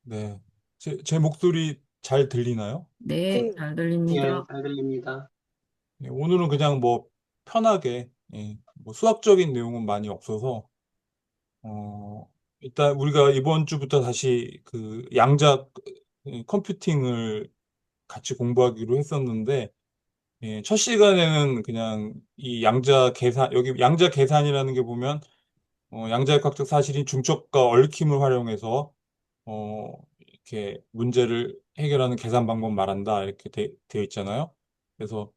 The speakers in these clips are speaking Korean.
네. 제 목소리 잘 들리나요? 네, 잘 예, 들립니다. 잘 들립니다. 예, 오늘은 그냥 뭐 편하게, 예, 뭐 수학적인 내용은 많이 없어서, 일단 우리가 이번 주부터 다시 그 양자 컴퓨팅을 같이 공부하기로 했었는데, 예, 첫 시간에는 그냥 이 양자 계산, 여기 양자 계산이라는 게 보면, 양자역학적 사실인 중첩과 얽힘을 활용해서 이렇게 문제를 해결하는 계산 방법 말한다 이렇게 되어 있잖아요. 그래서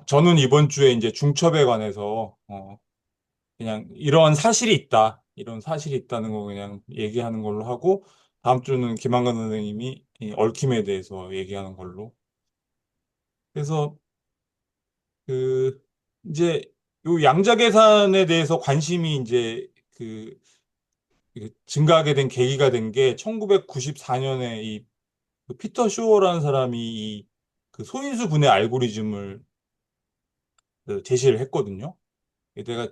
저는 이번 주에 이제 중첩에 관해서 그냥 이런 사실이 있다, 이런 사실이 있다는 거 그냥 얘기하는 걸로 하고 다음 주는 김한건 선생님이 이 얽힘에 대해서 얘기하는 걸로. 그래서 그 이제 요 양자 계산에 대해서 관심이 이제 이게 증가하게 된 계기가 된 게 1994년에 그 피터 쇼어라는 사람이 그 소인수 분해 알고리즘을 그 제시를 했거든요.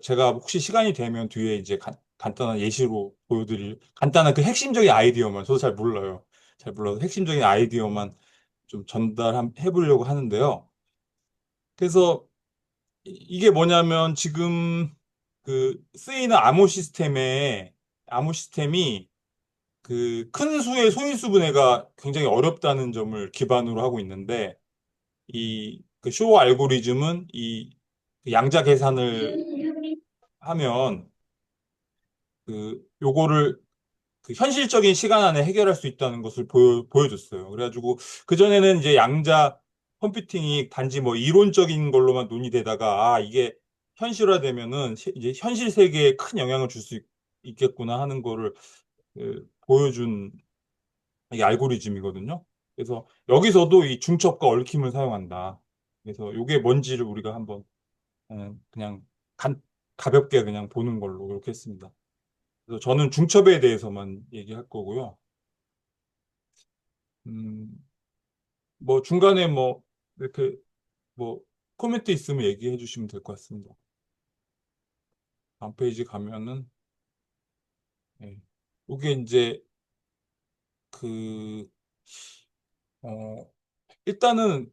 제가 혹시 시간이 되면 뒤에 이제 간단한 예시로 보여드릴 간단한 그 핵심적인 아이디어만 저도 잘 몰라요. 잘 몰라서 핵심적인 아이디어만 좀 전달해 보려고 하는데요. 그래서 이게 뭐냐면 지금 그 쓰이는 암호 시스템이 그 큰 수의 소인수 분해가 굉장히 어렵다는 점을 기반으로 하고 있는데 그 쇼 알고리즘은 그 양자 계산을 하면 그 요거를 그 현실적인 시간 안에 해결할 수 있다는 것을 보여줬어요. 그래가지고 그전에는 이제 양자 컴퓨팅이 단지 뭐 이론적인 걸로만 논의되다가 이게 현실화되면은 이제 현실 세계에 큰 영향을 줄 수 있겠구나 하는 거를 보여준 이게 알고리즘이거든요. 그래서 여기서도 이 중첩과 얽힘을 사용한다. 그래서 이게 뭔지를 우리가 한번 그냥 가볍게 그냥 보는 걸로 그렇게 했습니다. 그래서 저는 중첩에 대해서만 얘기할 거고요. 음, 뭐 중간에 뭐 이렇게 뭐 코멘트 있으면 얘기해 주시면 될 것 같습니다. 다음 페이지 가면은 예. 이게 이제 그 일단은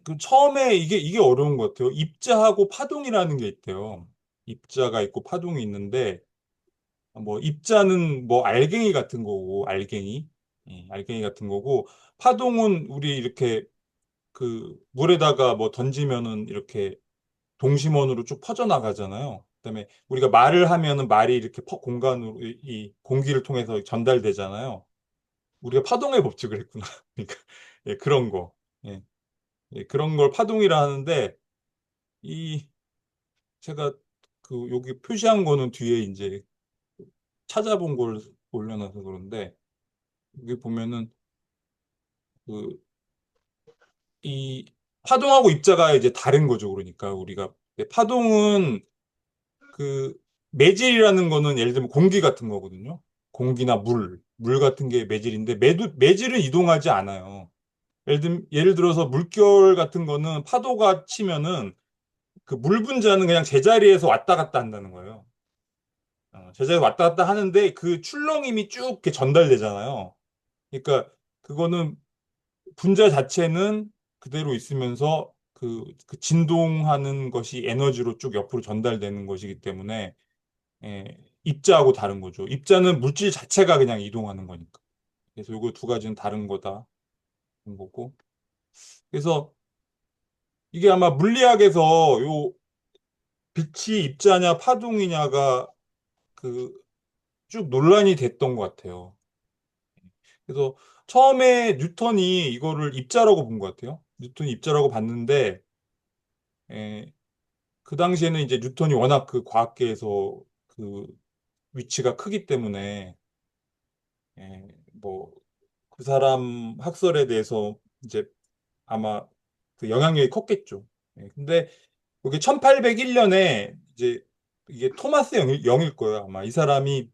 그 처음에 이게 어려운 것 같아요. 입자하고 파동이라는 게 있대요. 입자가 있고 파동이 있는데 뭐 입자는 뭐 알갱이 같은 거고 알갱이 알갱이 같은 거고 파동은 우리 이렇게 그 물에다가 뭐 던지면은 이렇게 동심원으로 쭉 퍼져나가잖아요. 그다음에 우리가 말을 하면은 말이 이렇게 공간으로 이 공기를 통해서 전달되잖아요. 우리가 파동의 법칙을 했구나. 그러니까 예, 그런 거. 예, 예, 그런 걸 파동이라 하는데 이 제가 그 여기 표시한 거는 뒤에 이제 찾아본 걸 올려놔서 그런데 여기 보면은 그 이 파동하고 입자가 이제 다른 거죠. 그러니까 우리가 파동은 그 매질이라는 거는 예를 들면 공기 같은 거거든요. 공기나 물 같은 게 매질인데 매질은 이동하지 않아요. 예를 들어서 물결 같은 거는 파도가 치면은 그 물 분자는 그냥 제자리에서 왔다 갔다 한다는 거예요. 제자리에서 왔다 갔다 하는데 그 출렁임이 쭉 이렇게 전달되잖아요. 그러니까 그거는 분자 자체는 그대로 있으면서 그 진동하는 것이 에너지로 쭉 옆으로 전달되는 것이기 때문에 입자하고 다른 거죠. 입자는 물질 자체가 그냥 이동하는 거니까. 그래서 요거 두 가지는 다른 거다. 그런 거고. 그래서 이게 아마 물리학에서 요 빛이 입자냐 파동이냐가 그 쭉 논란이 됐던 것 같아요. 그래서 처음에 뉴턴이 이거를 입자라고 본 것 같아요. 뉴턴이 입자라고 봤는데 에, 그 당시에는 이제 뉴턴이 워낙 그 과학계에서 그 위치가 크기 때문에 뭐 그 사람 학설에 대해서 이제 아마 그 영향력이 컸겠죠. 근데 그게 1801년에 이제 이게 토마스 영일 거예요. 아마 이 사람이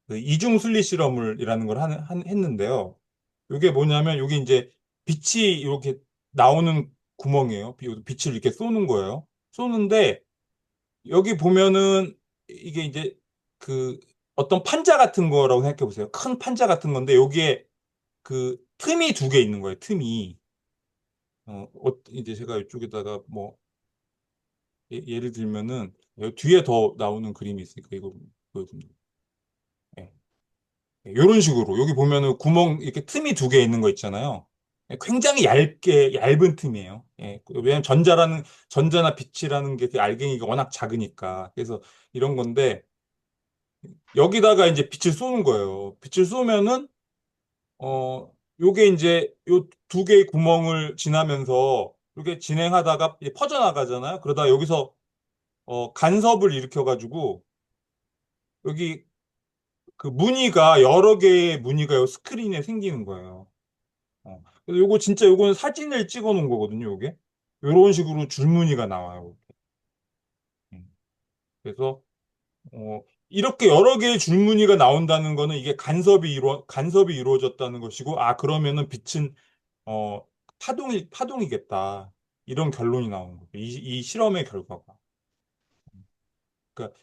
그 이중 순리 실험을이라는 걸 했는데요. 이게 뭐냐면 여기 이제 빛이 이렇게 나오는 구멍이에요. 빛을 이렇게 쏘는 거예요. 쏘는데 여기 보면은 이게 이제 그 어떤 판자 같은 거라고 생각해 보세요. 큰 판자 같은 건데 여기에 그 틈이 두 개 있는 거예요. 틈이. 이제 제가 이쪽에다가 뭐 예를 들면은 여기 뒤에 더 나오는 그림이 있으니까 이거 보여줍니다. 예. 이런 식으로 여기 보면은 구멍 이렇게 틈이 두 개 있는 거 있잖아요. 굉장히 얇은 틈이에요. 왜냐면 전자나 빛이라는 게 그 알갱이가 워낙 작으니까. 그래서 이런 건데 여기다가 이제 빛을 쏘는 거예요. 빛을 쏘면은 요게 이제 요 두 개의 구멍을 지나면서 이렇게 진행하다가 이제 퍼져나가잖아요. 그러다 여기서 간섭을 일으켜가지고 여기 그 무늬가 여러 개의 무늬가 요 스크린에 생기는 거예요. 그래서 요거 진짜 요거는 사진을 찍어 놓은 거거든요, 요게. 요런 식으로 줄무늬가 나와요. 음. 그래서 이렇게 여러 개의 줄무늬가 나온다는 거는 이게 간섭이 이루어졌다는 것이고, 아, 그러면은 빛은 어, 파동이겠다. 이런 결론이 나오는 거죠. 이 실험의 결과가. 그러니까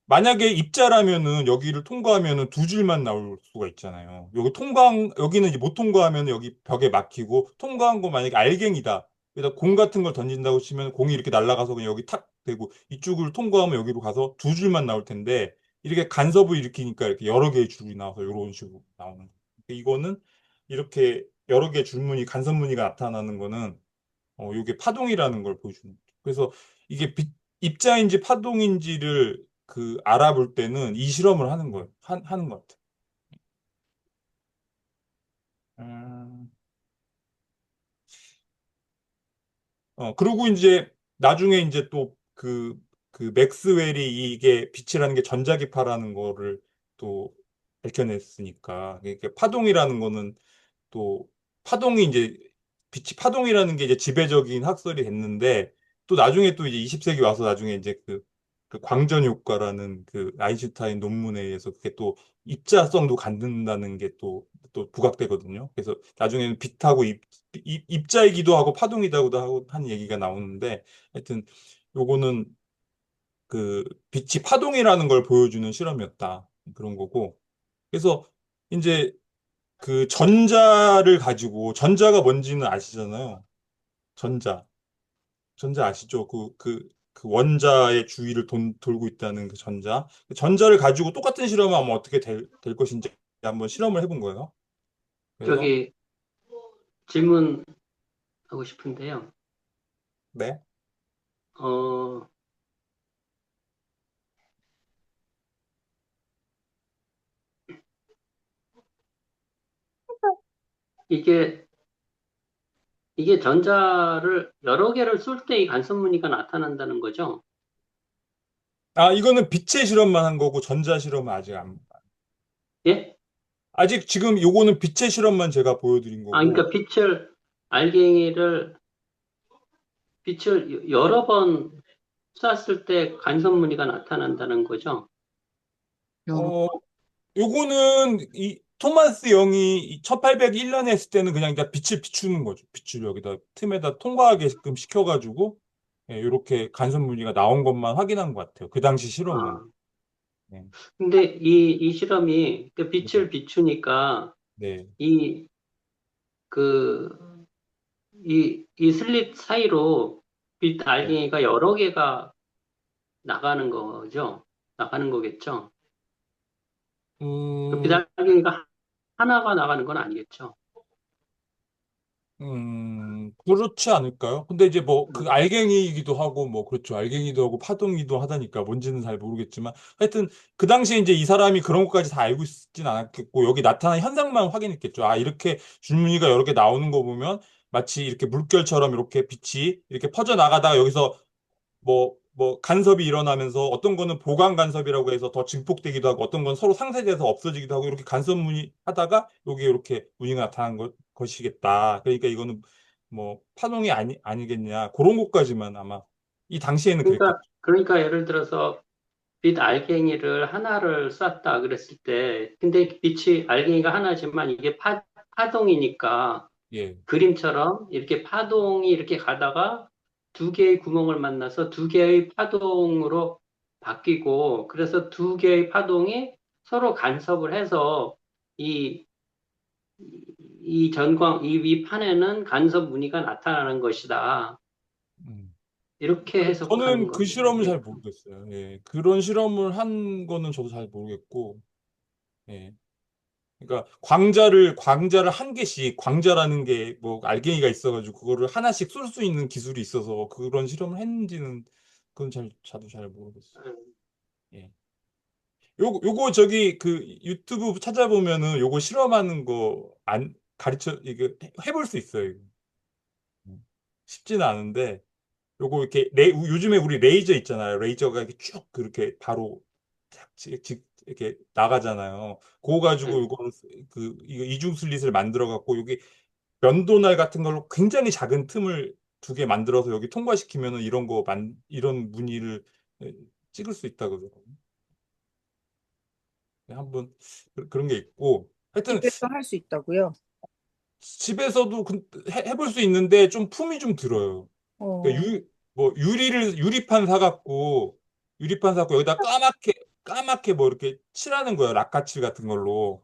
만약에 입자라면은 여기를 통과하면은 두 줄만 나올 수가 있잖아요. 여기는 이제 못 통과하면 여기 벽에 막히고, 통과한 거 만약에 알갱이다. 그래서 공 같은 걸 던진다고 치면 공이 이렇게 날아가서 그냥 여기 탁 되고, 이쪽을 통과하면 여기로 가서 두 줄만 나올 텐데, 이렇게 간섭을 일으키니까 이렇게 여러 개의 줄이 나와서 이런 식으로 나오는 거예요. 이거는 이렇게 여러 개의 줄무늬, 간섭무늬가 나타나는 거는, 이게 파동이라는 걸 보여주는 거죠. 그래서 이게 입자인지 파동인지를 그 알아볼 때는 이 실험을 하는 거예요. 하는 것 같아요. 음, 그리고 이제 나중에 이제 또 그 맥스웰이 이게 빛이라는 게 전자기파라는 거를 또 밝혀냈으니까 이게 파동이라는 거는 또 파동이 이제 빛이 파동이라는 게 이제 지배적인 학설이 됐는데 또 나중에 또 이제 20세기 와서 나중에 이제 그 광전 효과라는 그 아인슈타인 논문에 의해서 그게 또 입자성도 갖는다는 게 또 부각되거든요. 그래서 나중에는 빛하고 입자이기도 하고 파동이기도 하고 한 얘기가 나오는데 하여튼 요거는 그 빛이 파동이라는 걸 보여주는 실험이었다. 그런 거고. 그래서 이제 그 전자가 뭔지는 아시잖아요. 전자. 전자 아시죠? 그 원자의 주위를 돌고 있다는 그 전자. 그 전자를 가지고 똑같은 실험을 하면 어떻게 될 것인지 한번 실험을 해본 거예요. 그래서, 저기 질문하고 싶은데요. 네. 어, 이게, 이게 전자를 여러 개를 쏠 때 이 간섭무늬가 나타난다는 거죠? 아, 이거는 빛의 실험만 한 거고 전자 실험은 예? 아직 지금 요거는 빛의 실험만 제가 보여드린 아, 거고, 그러니까 알갱이를, 빛을 여러 번 쐈을 때 간섭무늬가 나타난다는 거죠? 어, 요거는 이 토마스 영이 1801년에 했을 때는 그냥 빛을 비추는 거죠. 빛을 여기다 틈에다 통과하게끔 시켜가지고 이렇게 간섭 무늬가 나온 것만 확인한 것 같아요. 그 당시 실험은. 아, 네, 근데 이 실험이 그 네, 빛을 비추니까 네, 이, 그, 이 슬릿 사이로 빛 네. 알갱이가 여러 개가 나가는 거죠? 나가는 거겠죠? 그 빛 음, 알갱이가 하나가 나가는 건 아니겠죠? 그렇지 않을까요? 근데 이제 뭐 그 음, 알갱이이기도 하고 뭐 그렇죠. 알갱이도 하고 파동이기도 하다니까 뭔지는 잘 모르겠지만 하여튼 그 당시에 이제 이 사람이 그런 것까지 다 알고 있진 않았겠고 여기 나타난 현상만 확인했겠죠. 아, 이렇게 줄무늬가 여러 개 나오는 거 보면 마치 이렇게 물결처럼 이렇게 빛이 이렇게 퍼져 나가다가 여기서 뭐 간섭이 일어나면서 어떤 거는 보강 간섭이라고 해서 더 증폭되기도 하고 어떤 건 서로 상쇄돼서 없어지기도 하고 이렇게 간섭 무늬 하다가 여기 이렇게 무늬가 나타난 것이겠다. 그러니까 이거는 뭐 파동이 아니겠냐. 그런 것까지만 아마 이 당시에는 그랬겠죠. 그러니까 예를 들어서 빛 알갱이를 하나를 쐈다 그랬을 때, 근데 빛이 알갱이가 하나지만 이게 파동이니까 예. 그림처럼 이렇게 파동이 이렇게 가다가 두 개의 구멍을 만나서 두 개의 파동으로 바뀌고, 그래서 두 개의 파동이 서로 간섭을 해서 이, 이 전광, 이 판에는 간섭 무늬가 나타나는 것이다. 음. 이렇게 해석하는 저는 그 겁니다. 실험을 이게. 잘 모르겠어요. 예. 그런 실험을 한 거는 저도 잘 모르겠고, 예. 그러니까 광자를 한 개씩 광자라는 게 뭐 알갱이가 있어가지고 그거를 하나씩 쏠 수 있는 기술이 있어서 그런 실험을 했는지는 그건 저도 잘 모르겠어요. 예. 요거 저기 그 유튜브 찾아보면은 요거 실험하는 거 안 가르쳐 이게 해볼 수 있어요. 이거. 쉽지는 않은데 요거 이렇게 요즘에 우리 레이저 있잖아요. 레이저가 이렇게 쭉 그렇게 바로 이렇게 나가잖아요. 그거 가지고 네. 요거 이거 이중 슬릿을 만들어 갖고 여기 면도날 같은 걸로 굉장히 작은 틈을 두 개 만들어서 여기 통과시키면은 이런 무늬를 찍을 수 있다 그러더라고요. 한번 그런 게 있고 하여튼 집에서 할 수 있다고요? 집에서도 해볼 수 있는데 좀 품이 좀 들어요. 그러니까 어, 뭐 유리판 사갖고 여기다 까맣게 뭐 이렇게 칠하는 거예요. 락카칠 같은 걸로.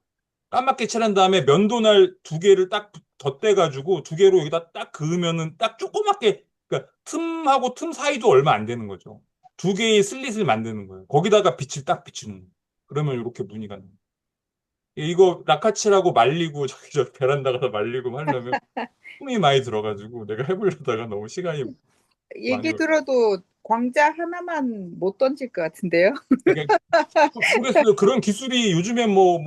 까맣게 칠한 다음에 면도날 두 개를 딱 덧대가지고 두 개로 여기다 딱 그으면은 딱 조그맣게, 그러니까 틈하고 틈 사이도 얼마 안 되는 거죠. 두 개의 슬릿을 만드는 거예요. 거기다가 빛을 딱 비추는 거예요. 그러면 이렇게 무늬가 나요. 이거 락카칠하고 말리고 저기 저 베란다 가서 말리고 하려면 품이 많이 들어가지고 내가 해보려다가 너무 시간이 많이 얘기 들어도 광자 하나만 못 던질 것 같은데요? 그러니까 모르겠어요. 그런 기술이 요즘에 뭐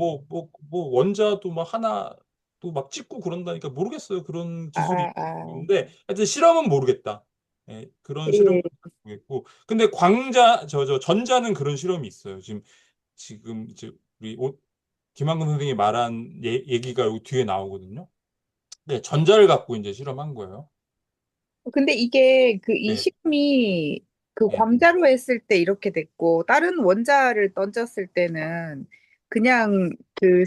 원자도 막 하나 또 막 찍고 그런다니까 모르겠어요. 그런 아, 기술이 아, 있는데 하여튼 실험은 모르겠다. 예, 그런 실험은 예. 모르겠고. 근데 저 전자는 그런 실험이 있어요. 지금 이제 우리 김한근 선생님이 말한 얘기가 여기 뒤에 나오거든요. 네, 전자를 갖고 이제 실험한 거예요. 근데 이게 이 네, 시험이 네. 광자로 했을 때 이렇게 됐고, 다른 원자를 던졌을 때는 그냥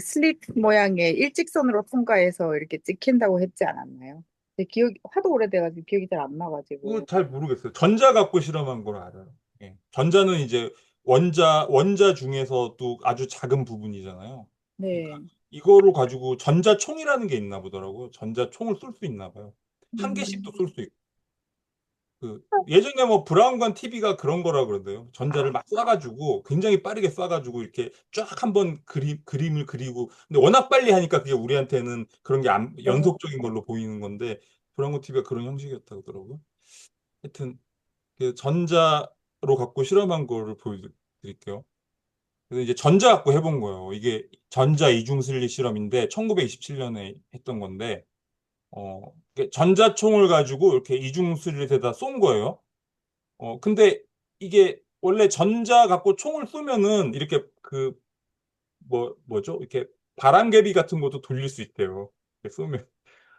슬릿 모양의 일직선으로 통과해서 이렇게 찍힌다고 했지 않았나요? 제 기억이 하도 오래돼가지고 기억이 잘 안 그걸 나가지고. 잘 모르겠어요. 전자 갖고 실험한 걸 알아요. 예. 전자는 이제 원자 중에서도 아주 작은 부분이잖아요. 그러니까 네. 이거를 가지고 전자총이라는 게 있나 보더라고요. 전자총을 쏠 수 있나 봐요. 한 개씩도 음, 쏠 수 있고. 예전에 뭐 브라운관 TV가 그런 거라 그러던데요. 전자를 막 쏴가지고 굉장히 빠르게 쏴가지고 이렇게 쫙 한번 그림을 그리고 근데 워낙 빨리 하니까 그게 우리한테는 그런 게 네. 연속적인 걸로 보이는 건데 브라운관 TV가 그런 형식이었다고 하더라고요. 하여튼 그 전자로 갖고 실험한 거를 보여드릴게요. 그래서 이제 전자 갖고 해본 거예요. 이게 전자 이중슬릿 실험인데 1927년에 했던 건데 이게 전자총을 가지고 이렇게 이중슬릿에다 쏜 거예요. 근데 이게 원래 전자 갖고 총을 쏘면은 이렇게 뭐죠? 이렇게 바람개비 같은 것도 돌릴 수 있대요. 이렇게 쏘면.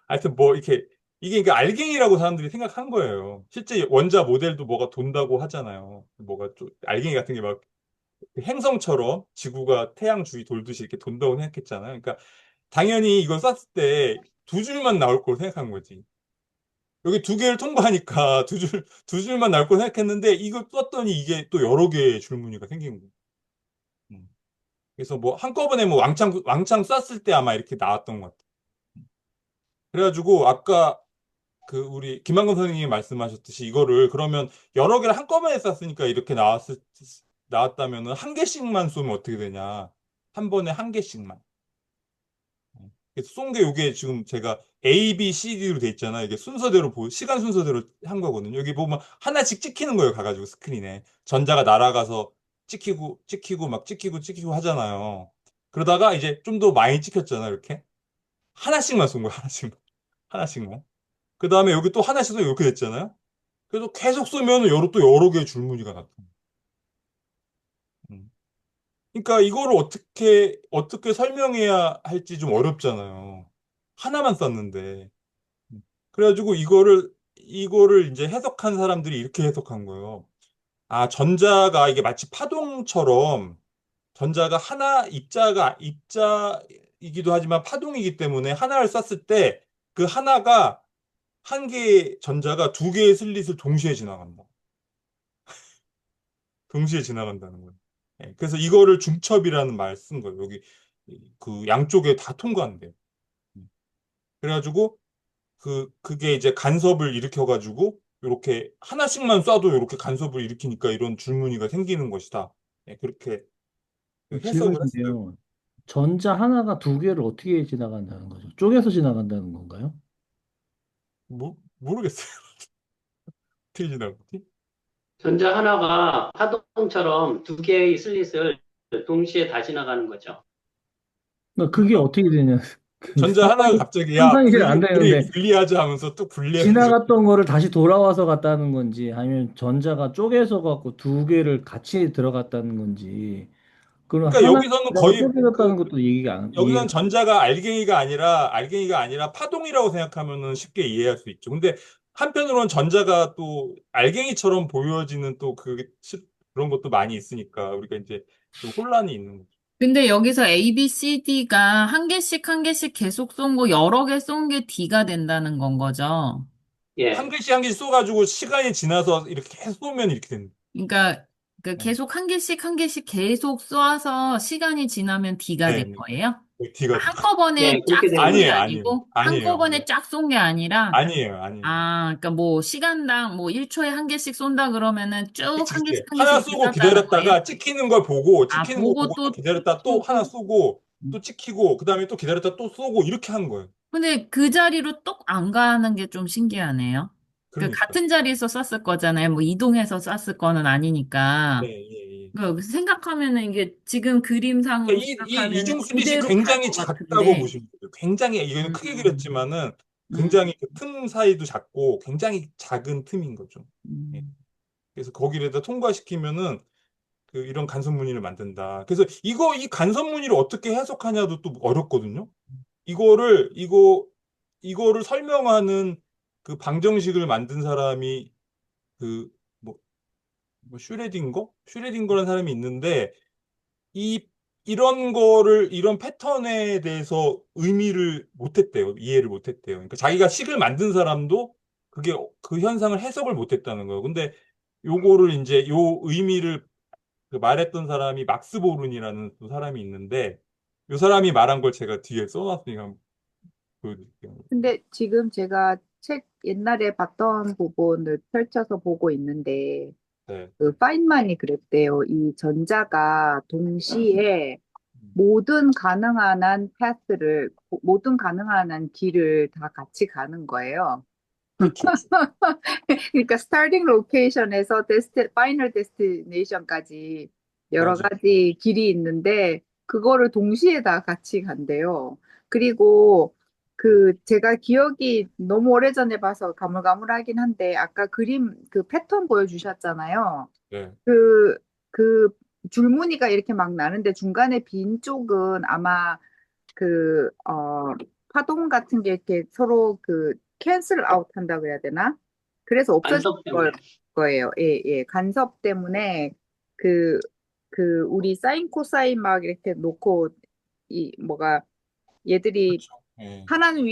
하여튼 뭐 이렇게 이게 그러니까 알갱이라고 사람들이 생각한 거예요. 실제 원자 모델도 뭐가 돈다고 하잖아요. 뭐가 좀 알갱이 같은 게 막 행성처럼 지구가 태양 주위 돌듯이 이렇게 돈다고 생각했잖아요. 그러니까 당연히 이걸 쐈을 때 두 줄만 나올 걸 생각한 거지. 여기 두 개를 통과하니까 두 줄만 나올 걸 생각했는데 이걸 쐈더니 이게 또 여러 개의 줄무늬가 생긴 거예요. 음. 그래서 뭐 한꺼번에 뭐 왕창 쐈을 때 아마 이렇게 나왔던 것 같아요. 그래가지고 아까 우리 김한근 선생님이 말씀하셨듯이 이거를 그러면 여러 개를 한꺼번에 쐈으니까 이렇게 나왔다면은 한 개씩만 쏘면 어떻게 되냐. 한 번에 한 개씩만. 그래서 쏜 게 이게 지금 제가 A, B, C, D로 돼 있잖아요. 이게 시간 순서대로 한 거거든요. 여기 보면 하나씩 찍히는 거예요. 가가지고 스크린에. 전자가 날아가서 찍히고 하잖아요. 그러다가 이제 좀 더 많이 찍혔잖아요. 이렇게. 하나씩만 쏜 거예요. 하나씩만. 하나씩만. 그 다음에 여기 또 하나씩 쏘면 이렇게 됐잖아요. 그래서 계속 쏘면 또 여러 개의 줄무늬가 나타나요. 음. 그러니까 이거를 어떻게 설명해야 할지 좀 어렵잖아요. 하나만 쐈는데. 그래가지고 이거를 이제 해석한 사람들이 이렇게 해석한 거예요. 아, 전자가 이게 마치 파동처럼 전자가 입자이기도 하지만 파동이기 때문에 하나를 쐈을 때 그 하나가 한 개의 전자가 두 개의 슬릿을 동시에 지나간다. 동시에 지나간다는 거예요. 예, 그래서 이거를 중첩이라는 말 쓴 거예요. 여기 그 양쪽에 다 통과한대요. 그래가지고 그게 이제 간섭을 일으켜가지고 이렇게 하나씩만 쏴도 이렇게 간섭을 일으키니까 이런 줄무늬가 생기는 것이다. 예, 그렇게 해석을 했어요. 질문인데요. 전자 하나가 두 개를 어떻게 지나간다는 거죠? 쪼개서 지나간다는 건가요? 모르겠어요. 어떻게 지나갔지? 전자 하나가 파동처럼 두 개의 슬릿을 동시에 다 지나가는 거죠. 그러니까 그게 어떻게 되냐. 그 전자 하나가 갑자기 야 상상이 잘 안 우리 되는데 분리하자 하면서 또 분리해가지고 지나갔던 거를 다시 돌아와서 갔다는 건지 아니면 전자가 쪼개서 갖고 두 개를 같이 들어갔다는 건지 그럼 그러니까 하나 여기서는 전자가 거의 쪼개졌다는 것도 얘기가 안 여기서는 이해가 전자가 알갱이가 아니라 파동이라고 생각하면은 쉽게 이해할 수 있죠. 근데 한편으로는 전자가 또 알갱이처럼 보여지는 또 그런 것도 많이 있으니까 우리가 이제 좀 혼란이 있는 거죠. 근데 여기서 A, B, C, D가 한 개씩 한 개씩 계속 쏜 거 여러 개 쏜 게 D가 된다는 건 거죠. 한 예. 개씩 한 개씩 쏘가지고 시간이 지나서 이렇게 계속 쏘면 이렇게 되는 그러니까 그 거예요. 계속 한 개씩 계속 쏴서 시간이 지나면 D가 네, 된 네. 거예요? D가 한꺼번에 예, 쫙 그렇게 쏜 되는 게 아니에요, 거죠. 아니에요, 아니고 아니에요, 한꺼번에 쫙 쏜 게 아니라 아니에요. 그러니까 뭐 시간당 뭐 1초에 한 개씩 쏜다 그러면은 쭉 그치, 한 그치. 개씩 한 개씩 하나 이렇게 쏘고 쐈다는 거예요? 기다렸다가 아, 찍히는 거 보고 보고 또 또 기다렸다 또 하나 쏘고. 쏘고 또 찍히고 그다음에 또 기다렸다 또 쏘고 이렇게 한 거예요. 근데 그 자리로 똑 안 가는 게 좀 신기하네요. 그 그러니까. 같은 자리에서 쐈을 거잖아요. 뭐 이동해서 쐈을 거는 예, 아니니까. 예, 예. 그 생각하면은 이게 지금 그림상으로 그러니까 이 생각하면은 이중슬릿이 그대로 갈 굉장히 것 작다고 같은데. 보시면 돼요. 굉장히 이거는 크게 음, 그렸지만은 음, 굉장히 그 틈 사이도 작고 굉장히 작은 틈인 거죠. 예. 음. 그래서 거기에다 통과시키면은 이런 간섭 무늬를 만든다. 그래서 이 간섭 무늬를 어떻게 해석하냐도 또 어렵거든요. 이거를 설명하는 그 방정식을 만든 사람이 그 뭐, 슈레딩거라는 사람이 있는데 이 이런 패턴에 대해서 의미를 못했대요. 이해를 못했대요. 그러니까 자기가 식을 만든 사람도 그 현상을 해석을 못했다는 거예요. 근데 요거를 이제 요 의미를 말했던 사람이 막스 보른이라는 또 사람이 있는데 요 사람이 말한 걸 제가 뒤에 써놨으니까 한번 보여드릴게요. 근데 지금 제가 책 옛날에 봤던 부분을 펼쳐서 보고 있는데 네. 그 파인만이 그랬대요. 이 전자가 동시에 음, 모든 가능한 한 길을 다 같이 가는 거예요. 그렇죠. 그러니까 스타팅 로케이션에서 파이널 데스티네이션까지 여러 맞아요. 가지 길이 있는데 그거를 동시에 다 같이 간대요. 그리고 그 제가 기억이 너무 오래전에 봐서 가물가물하긴 한데 아까 그림 그 패턴 보여주셨잖아요. 네. 그 줄무늬가 이렇게 막 나는데 중간에 빈 쪽은 아마 그, 파동 같은 게 이렇게 서로 캔슬 아웃 한다고 해야 되나? 그래서 없어질 간섭 때문에. 거예요. 예, 예. 간섭 때문에 그, 우리 사인, 코사인 막 이렇게 놓고, 얘들이 그렇죠. 네. 하나는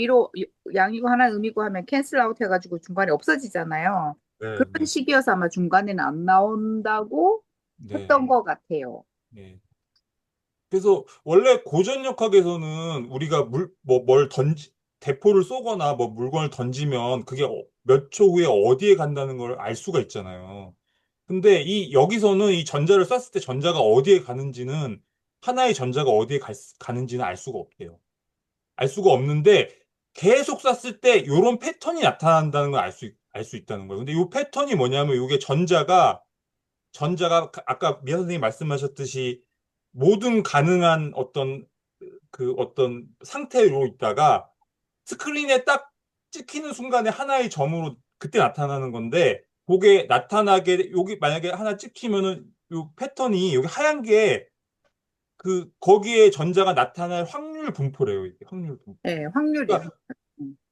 양이고 하나는 음이고 하면 캔슬 아웃 해가지고 중간에 없어지잖아요. 네, 그런 네, 식이어서 아마 중간에는 안 나온다고 네, 했던 것 같아요. 네. 그래서 원래 고전역학에서는 우리가 대포를 쏘거나 뭐 물건을 던지면 그게 몇 초 후에 어디에 간다는 걸 알 수가 있잖아요. 근데 여기서는 이 전자를 쐈을 때 전자가 어디에 가는지는 하나의 전자가 가는지는 알 수가 없대요. 알 수가 없는데 계속 쐈을 때 이런 패턴이 나타난다는 걸 알 수 있다는 거예요. 근데 이 패턴이 뭐냐면 이게 전자가 아까 미아 선생님 말씀하셨듯이 모든 가능한 어떤 상태로 있다가 스크린에 딱 찍히는 순간에 하나의 점으로 그때 나타나는 건데 그게 나타나게 여기 만약에 하나 찍히면은 요 패턴이 여기 하얀 게 거기에 전자가 나타날 확률 분포래요. 이게 확률 분포. 예, 확률이요. 그러니까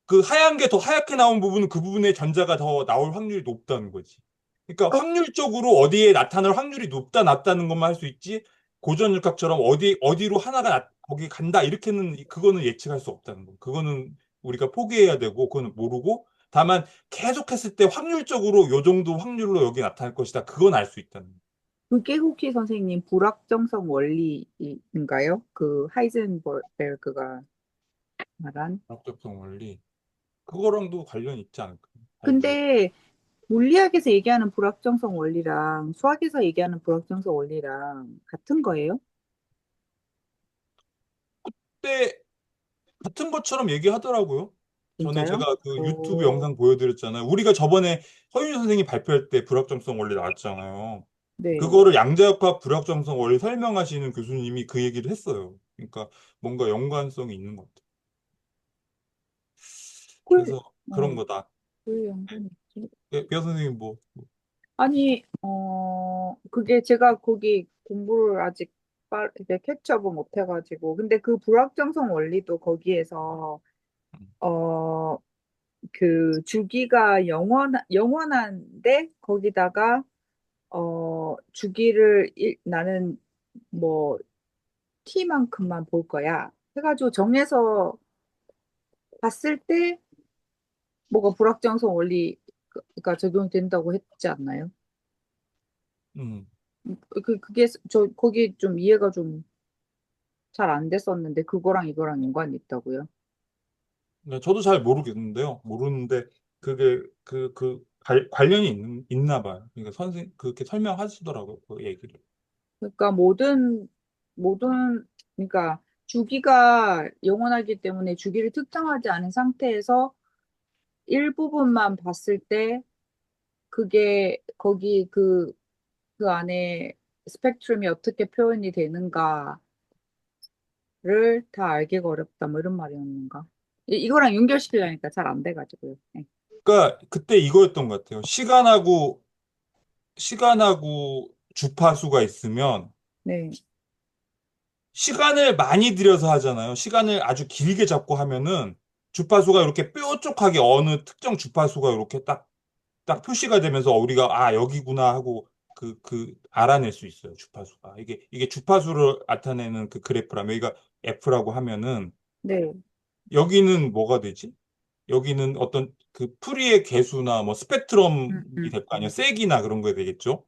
그 하얀 게 더 하얗게 나온 부분은 그 부분에 전자가 더 나올 확률이 높다는 거지. 그러니까 확률적으로 어디에 나타날 확률이 높다 낮다는 것만 할 수 있지 고전육학처럼 어디로 하나가 거기 간다 이렇게는 그거는 예측할 수 없다는 거. 그거는 우리가 포기해야 되고 그거는 모르고 다만 계속했을 때 확률적으로 요 정도 확률로 여기 나타날 것이다. 그건 알 수 있다는 거. 그게 혹시 선생님 불확정성 원리인가요? 그 하이젠베르그가 말한? 불확정성 원리. 그거랑도 관련이 있지 않을까요? 잘 모르. 근데 물리학에서 얘기하는 불확정성 원리랑 수학에서 얘기하는 불확정성 원리랑 같은 거예요? 그때 같은 것처럼 얘기하더라고요. 전에 진짜요? 제가 그 유튜브 오, 영상 보여드렸잖아요. 우리가 저번에 허윤 선생님이 발표할 때 불확정성 원리 나왔잖아요. 네. 그거를 양자역학 불확정성 원리 설명하시는 교수님이 그 얘기를 했어요. 그러니까 뭔가 연관성이 있는 것 같아요. 그, 그래서 그런 어, 거다. 그 연관이 있지. 뼈 선생님 아니, 그게 제가 거기 공부를 아직 이제 캐치업을 못 해가지고. 근데 그 불확정성 원리도 거기에서, 어, 그 주기가 영원한데, 거기다가, 주기를 나는 뭐, t만큼만 볼 거야. 해가지고 정해서 봤을 때, 뭐가 불확정성 원리가 적용된다고 했지 않나요? 음. 그게 거기 좀 이해가 좀 잘 안 됐었는데 그거랑 이거랑 연관이 있다고요? 네, 저도 잘 모르겠는데요. 모르는데 그게 관련이 있나 봐요. 그러니까 그렇게 설명하시더라고요. 그 얘기를. 그러니까 모든 그러니까 주기가 영원하기 때문에 주기를 특정하지 않은 상태에서 일부분만 봤을 때 그게 거기 그 안에 스펙트럼이 어떻게 표현이 되는가를 다 알기가 어렵다 뭐 이런 말이었는가? 이거랑 연결시키려니까 잘 안 돼가지고요. 네. 그러니까 그때 이거였던 것 같아요. 시간하고 주파수가 있으면 네. 시간을 많이 들여서 하잖아요. 시간을 아주 길게 잡고 하면은 주파수가 이렇게 뾰족하게 어느 특정 주파수가 이렇게 딱 표시가 되면서 우리가 여기구나 하고 알아낼 수 있어요. 주파수가. 이게 주파수를 나타내는 그 그래프라면 여기가 F라고 하면은 네. 여기는 뭐가 되지? 여기는 어떤 그 풀이의 개수나 뭐 스펙트럼이 음, 음, 될 거 아니에요. 음. 세기나 그런 거에 되겠죠?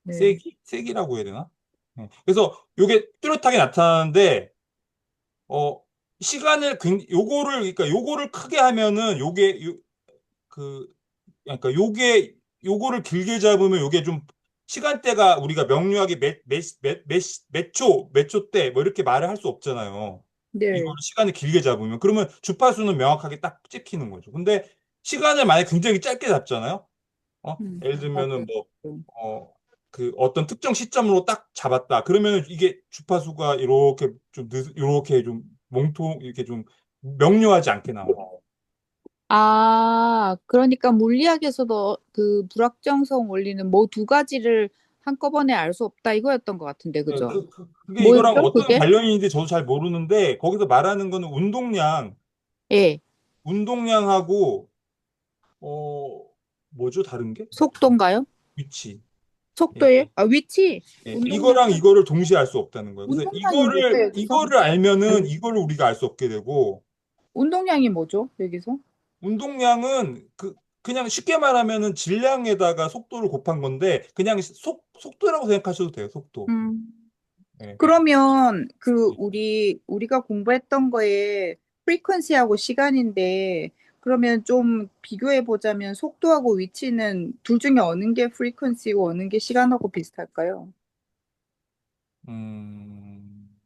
네. 세기라고 해야 되나? 그래서 요게 뚜렷하게 나타나는데 어 그러니까 요거를 크게 하면은 그 그러니까 요거를 길게 잡으면 요게 좀 시간대가 우리가 명료하게 몇 초 때 뭐 이렇게 말을 할 수 없잖아요. 이거를 네. 시간을 길게 잡으면 그러면 주파수는 명확하게 딱 찍히는 거죠. 근데 시간을 만약에 굉장히 짧게 잡잖아요. 예를 들면은 맞아요. 뭐 그 어떤 특정 시점으로 딱 잡았다. 그러면 이게 주파수가 이렇게 좀 이렇게 좀 명료하지 않게 나와요. 아, 그러니까 물리학에서도 그 불확정성 원리는 뭐 두 가지를 한꺼번에 알 수 없다 이거였던 것 같은데, 네, 그죠? 그게 이거랑 뭐였죠, 어떤 그게? 관련이 있는지 저도 잘 모르는데 거기서 말하는 거는 예, 운동량하고 어 뭐죠? 다른 게? 속도인가요? 위치. 예, 속도예요? 예. 아, 위치. 예, 운동량, 이거랑 이거를 동시에 알 수 없다는 거예요. 그래서 운동량이 뭐죠, 여기서? 이거를 알면은 이거를 우리가 알 수 없게 되고 운동량이 뭐죠, 여기서? 운동량은 그냥 쉽게 말하면은 질량에다가 속도를 곱한 건데 그냥 속도라고 생각하셔도 돼요. 속도. 음. 예. 그러면 그 예. 우리가 공부했던 거에 프리퀀시하고 시간인데 그러면 좀 비교해 보자면 속도하고 위치는 둘 중에 어느 게 프리퀀시고 어느 게 시간하고 비슷할까요? 음,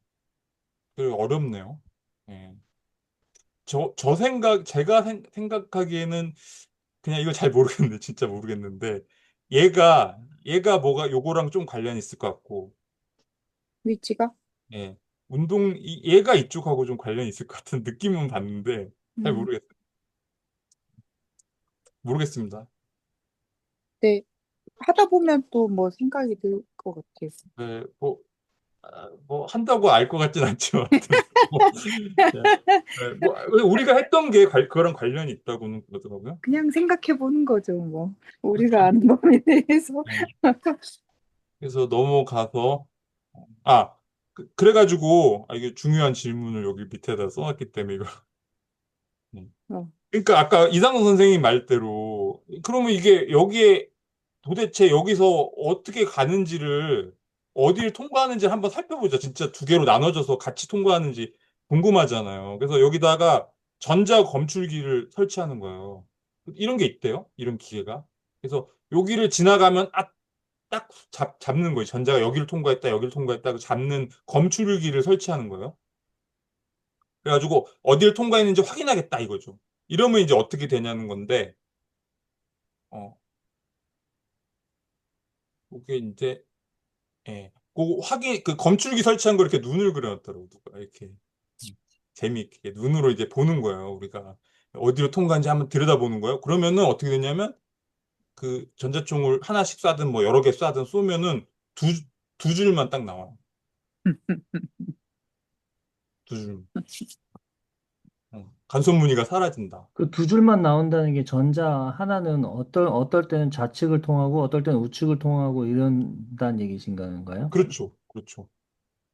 어렵네요. 예. 제가 생각하기에는 그냥 이거 잘 모르겠는데, 진짜 모르겠는데, 얘가 요거랑 좀 관련이 있을 것 같고, 위치가? 예. 얘가 이쪽하고 좀 관련이 있을 것 같은 느낌은 받는데, 잘 음. 모르겠습니다. 네. 하다 보면 또 뭐 생각이 들 것 같아요. 네, 뭐 한다고 알 것 같진 않지만, 하여튼 뭐, 네. 네, 뭐, 우리가 했던 게 그거랑 관련이 있다고는 그러더라고요. 그냥 생각해 보는 거죠, 뭐. 우리가 아는 범위에 대해서. 네. 그래서 넘어가서, 아, 그래가지고, 이게 중요한 질문을 여기 밑에다 써놨기 때문에, 이거. 음. 어, 그러니까 아까 이상돈 선생님 말대로, 그러면 이게 여기에 도대체 여기서 어떻게 가는지를 어디를 통과하는지 한번 살펴보자. 진짜 두 개로 나눠져서 같이 통과하는지 궁금하잖아요. 그래서 여기다가 전자 검출기를 설치하는 거예요. 이런 게 있대요. 이런 기계가. 그래서 여기를 지나가면 딱 잡는 거예요. 전자가 여기를 통과했다, 여기를 통과했다, 그 잡는 검출기를 설치하는 거예요. 그래가지고 어디를 통과했는지 확인하겠다 이거죠. 이러면 이제 어떻게 되냐는 건데, 어, 그게 이제 그 검출기 설치한 거 이렇게 눈을 그려놨더라고, 누가. 이렇게. 재미있게. 눈으로 이제 보는 거예요, 우리가. 어디로 통과한지 한번 들여다보는 거예요. 그러면은 어떻게 되냐면, 그 전자총을 하나씩 쏴든 뭐 여러 개 쏴든 쏘면은 두 줄만 딱 나와요. 두 줄. 간섭 무늬가 사라진다. 그 두 줄만 나온다는 게 전자 하나는 어떨 때는 좌측을 통하고 어떨 때는 우측을 통하고 이런다는 얘기신가요? 그렇죠. 그렇죠.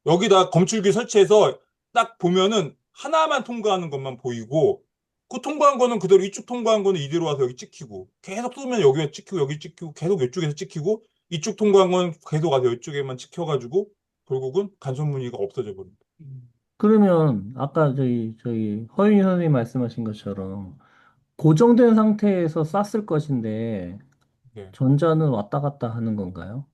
여기다 검출기 설치해서 딱 보면은 하나만 통과하는 것만 보이고, 그 통과한 거는 그대로, 이쪽 통과한 거는 이대로 와서 여기 찍히고, 계속 쏘면 여기에 찍히고 여기 찍히고 계속 이쪽에서 찍히고, 이쪽 통과한 건 계속 와서 이쪽에만 찍혀가지고 결국은 간섭 무늬가 없어져 버린다. 그러면 아까 저희 허윤희 선생님 말씀하신 것처럼 고정된 상태에서 쐈을 것인데 네. 전자는 왔다 갔다 하는 건가요?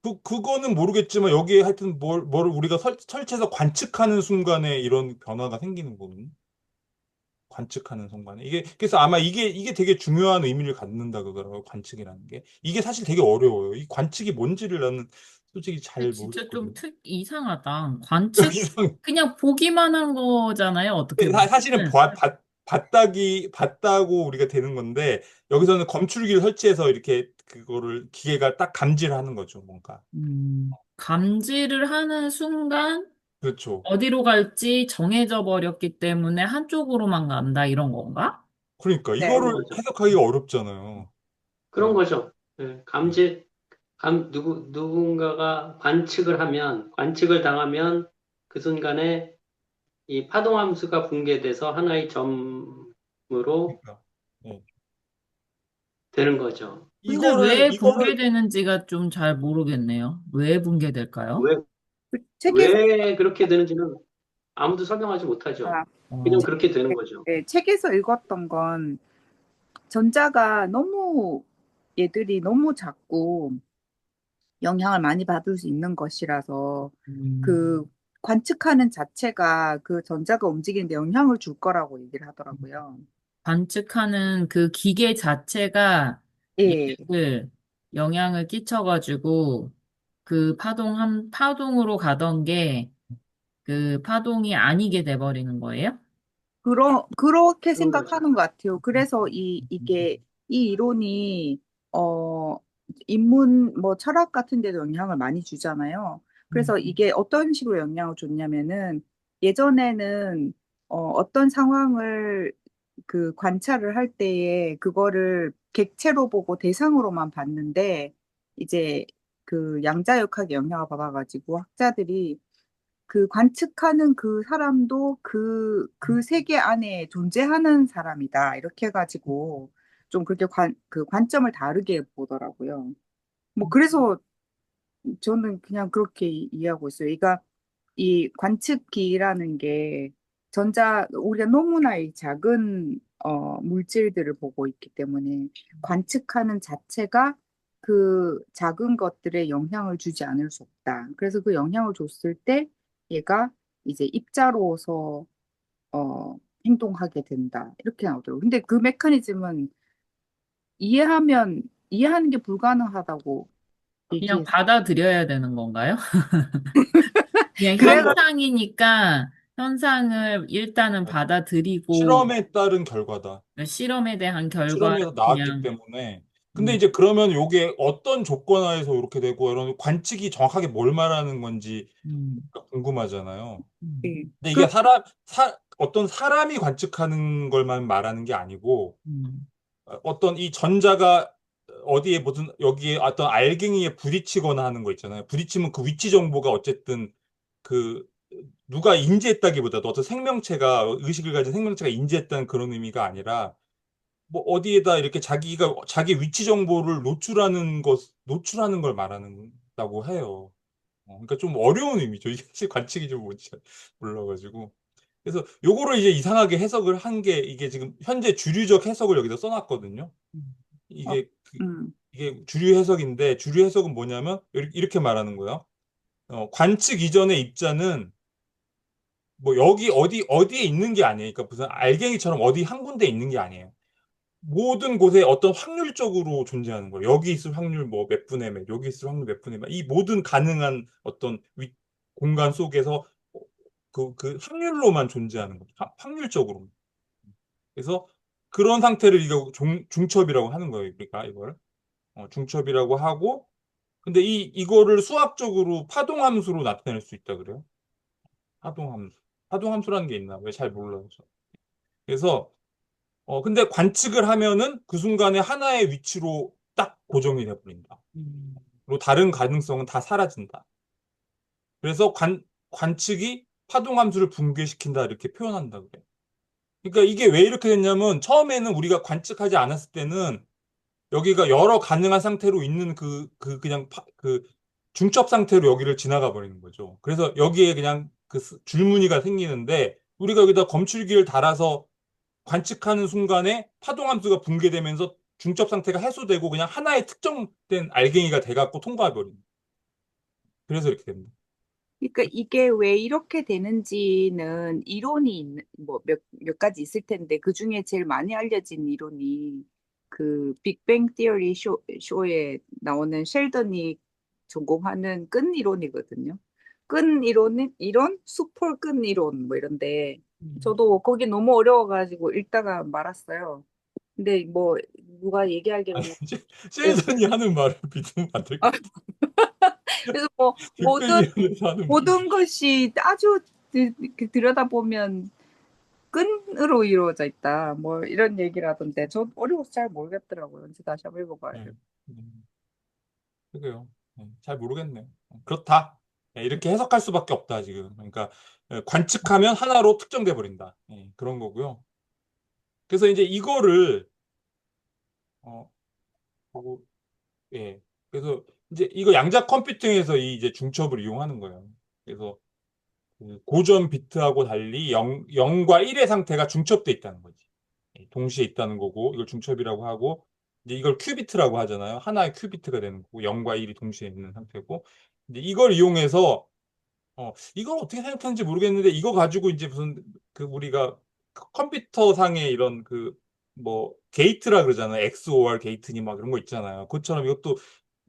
그, 그거는 모르겠지만 여기에 하여튼 뭘 우리가 설치해서 관측하는 순간에 이런 변화가 생기는 거거든요. 관측하는 순간에. 그래서 아마 이게 되게 중요한 의미를 갖는다 그러더라고요. 관측이라는 게. 이게 사실 되게 어려워요. 이 관측이 뭔지를 나는 솔직히 잘 진짜 좀 모르겠거든요. 이상하다. 관측, 이상, 그냥 보기만 한 거잖아요, 어떻게 사실은 보면. 봤다고 우리가 되는 건데, 여기서는 검출기를 설치해서 이렇게 그거를 기계가 딱 감지를 하는 거죠, 뭔가. 감지를 하는 순간 그렇죠. 어디로 갈지 정해져 버렸기 때문에 한쪽으로만 간다, 이런 건가? 그러니까 네. 그런 이거를 거죠. 해석하기가 어렵잖아요. 그런 어, 거죠. 예, 누군가가 관측을 당하면 그 순간에 이 파동함수가 붕괴돼서 하나의 점으로 그러니까. 예. 되는 거죠. 근데 이거를 왜 이거를 붕괴되는지가 좀 잘 모르겠네요. 왜 붕괴될까요? 왜, 그 책에서 왜 그렇게 되는지는 아무도 설명하지 못하죠. 아, 그냥 어, 그렇게 되는 거죠. 네, 책에서 읽었던 건 전자가 너무 얘들이 너무 작고 영향을 많이 받을 수 있는 것이라서 그 음, 관측하는 자체가 그 전자가 움직이는데 영향을 줄 거라고 얘기를 하더라고요. 관측하는 그 기계 자체가 예. 얘를 영향을 끼쳐가지고 그 파동으로 가던 게 그 파동이 아니게 돼버리는 거예요? 그렇게 그런 거죠. 생각하는 것 같아요. 그래서 이 이론이, 어, 인문, 뭐, 철학 같은 데도 영향을 많이 주잖아요. 음, 그래서 이게 어떤 식으로 영향을 줬냐면은, 예전에는, 어떤 상황을 그 관찰을 할 때에 그거를 객체로 보고 대상으로만 봤는데, 이제 그 양자역학의 영향을 받아가지고 학자들이 그 관측하는 그 사람도 그 세계 안에 존재하는 사람이다. 이렇게 해가지고 좀 그렇게 그 관점을 다르게 보더라고요. 뭐 그래서 저는 그냥 그렇게 이해하고 있어요. 그러니까 이 관측기라는 게 우리가 너무나 이 작은 물질들을 보고 있기 때문에 관측하는 자체가 그 작은 것들에 영향을 주지 않을 수 없다. 그래서 그 영향을 줬을 때 얘가 이제 입자로서 행동하게 된다. 이렇게 나오더라고요. 근데 그 메커니즘은 이해하는 게 불가능하다고 그냥 얘기했어요. 받아들여야 되는 건가요? 그냥 그래가 현상이니까 현상을 일단은 받아들이고 실험에 따른 결과다. 실험에 대한 결과를 실험에서 나왔기 그냥 때문에. 근데 음, 이제 그러면 요게 어떤 조건 하에서 이렇게 되고, 이런 관측이 정확하게 뭘 말하는 건지 음, 궁금하잖아요. 예. 근데 이게 어떤 사람이 관측하는 걸만 말하는 게 아니고, 음, 어떤 이 전자가 어디에 무슨 여기에 어떤 알갱이에 부딪히거나 하는 거 있잖아요. 부딪히면 그 위치 정보가 어쨌든 그 누가 인지했다기보다도 어떤 생명체가, 의식을 가진 생명체가 인지했다는 그런 의미가 아니라, 뭐 어디에다 이렇게 자기가 자기 위치 정보를 노출하는 걸 말하는다고 해요. 그러니까 좀 어려운 의미죠. 이게 사실 관측이 좀 뭔지 잘 몰라가지고. 그래서 요거를 이제 이상하게 해석을 한 게, 이게 지금 현재 주류적 해석을 여기다 써놨거든요. 어, 이게 음, 이게 주류 해석인데, 주류 해석은 뭐냐면 이렇게 말하는 거예요. 관측 이전의 입자는 뭐 여기 어디에 있는 게 아니에요. 그러니까 무슨 알갱이처럼 어디 한 군데 있는 게 아니에요. 모든 곳에 어떤 확률적으로 존재하는 거예요. 여기 있을 확률 뭐 몇 분의 몇, 여기 있을 확률 몇 분의 몇. 이 모든 가능한 어떤 공간 속에서 그 확률로만 존재하는 거죠. 확률적으로. 그래서 그런 상태를 이거 중첩이라고 하는 거예요. 우리가 이걸 중첩이라고 하고, 근데 이거를 수학적으로 파동함수로 나타낼 수 있다 그래요. 파동함수. 파동함수라는 게 있나? 왜 잘 몰라요. 그래서 근데 관측을 하면은 그 순간에 하나의 위치로 딱 고정이 돼버린다. 그리고 다른 가능성은 다 사라진다. 그래서 관측이 파동함수를 붕괴시킨다 이렇게 표현한다 그래. 그러니까 이게 왜 이렇게 됐냐면, 처음에는 우리가 관측하지 않았을 때는 여기가 여러 가능한 상태로 있는 그냥 그 중첩 상태로 여기를 지나가 버리는 거죠. 그래서 여기에 그냥 그 줄무늬가 생기는데, 우리가 여기다 검출기를 달아서 관측하는 순간에 파동함수가 붕괴되면서 중첩 상태가 해소되고 그냥 하나의 특정된 알갱이가 돼갖고 통과해 버립니다. 그래서 이렇게 됩니다. 그러니까 이게 왜 이렇게 되는지는 이론이 뭐 몇 가지 있을 텐데 그 중에 제일 많이 알려진 이론이 그 빅뱅 티어리 쇼에 나오는 셸던이 전공하는 끈 이론이거든요. 끈 이론, 수폴 끈 이론 뭐 이런데 저도 거기 너무 어려워가지고 읽다가 말았어요. 근데 뭐 누가 아니, 얘기하기로는 예, 셰일던이 하는 말을 믿으면 안 될 것 같아요. 그래서 뭐 빅뱅이라면서 하는 말. 모든 것이 아주 이렇게 들여다보면 끈으로 이루어져 있다. 뭐 이런 얘기를 하던데 전 어려워서 잘 모르겠더라고요. 이제 다시 한번 읽어봐야 네. 돼요. 그게요. 잘 모르겠네. 그렇다. 이렇게 해석할 수밖에 없다, 지금. 그러니까, 관측하면 하나로 특정돼 버린다. 그런 거고요. 그래서 이제 이거를, 어, 보고, 예. 그래서 이제 이거 양자 컴퓨팅에서 이 이제 중첩을 이용하는 거예요. 그래서 그 고전 비트하고 달리 0과 1의 상태가 중첩돼 있다는 거지. 동시에 있다는 거고, 이걸 중첩이라고 하고, 이제 이걸 큐비트라고 하잖아요. 하나의 큐비트가 되는 거고, 0과 1이 동시에 있는 상태고, 이제 이걸 이용해서, 이걸 어떻게 생각하는지 모르겠는데, 이거 가지고 이제 무슨, 우리가 컴퓨터상의 이런 뭐, 게이트라 그러잖아요. XOR 게이트니 막 이런 거 있잖아요. 그것처럼 이것도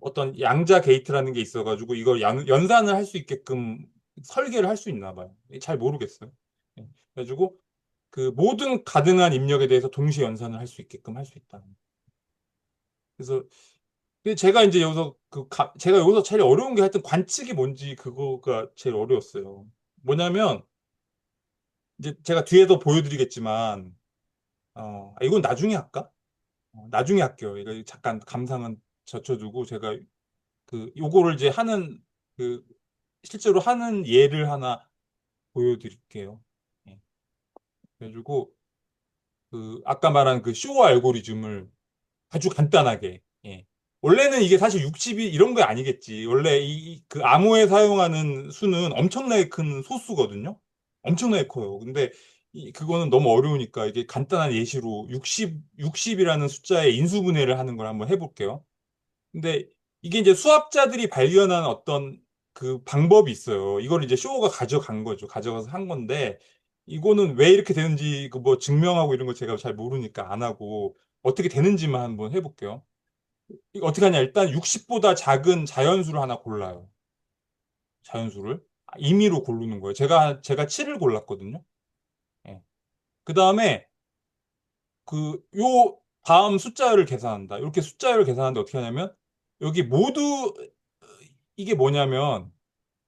어떤 양자 게이트라는 게 있어가지고, 이걸 연산을 할 수 있게끔 설계를 할 수 있나 봐요. 잘 모르겠어요. 그래가지고, 그 모든 가능한 입력에 대해서 동시에 연산을 할 수 있게끔 할 수 있다. 그래서 제가 이제 여기서 제가 여기서 제일 어려운 게 하여튼 관측이 뭔지 그거가 제일 어려웠어요. 뭐냐면 이제 제가 뒤에도 보여드리겠지만, 이건 나중에 할까? 나중에 할게요. 이거 잠깐 감상은 젖혀두고 제가 요거를 이제 그 실제로 하는 예를 하나 보여드릴게요. 예. 그래가지고 아까 말한 쇼 알고리즘을 아주 간단하게. 예. 원래는 이게 사실 60이 이런 거 아니겠지. 원래 그 암호에 사용하는 수는 엄청나게 큰 소수거든요. 엄청나게 커요. 근데 그거는 너무 어려우니까 이게 간단한 예시로 60이라는 숫자의 인수분해를 하는 걸 한번 해볼게요. 근데 이게 이제 수학자들이 발견한 어떤 그 방법이 있어요. 이걸 이제 쇼가 가져간 거죠. 가져가서 한 건데, 이거는 왜 이렇게 되는지 그 뭐 증명하고 이런 거 제가 잘 모르니까 안 하고 어떻게 되는지만 한번 해볼게요. 이거 어떻게 하냐? 일단 60보다 작은 자연수를 하나 골라요. 자연수를 임의로 고르는 거예요. 제가 7을 골랐거든요. 예. 그 다음에 요 다음 숫자를 계산한다. 이렇게 숫자를 계산하는데 어떻게 하냐면, 여기 모두 이게 뭐냐면,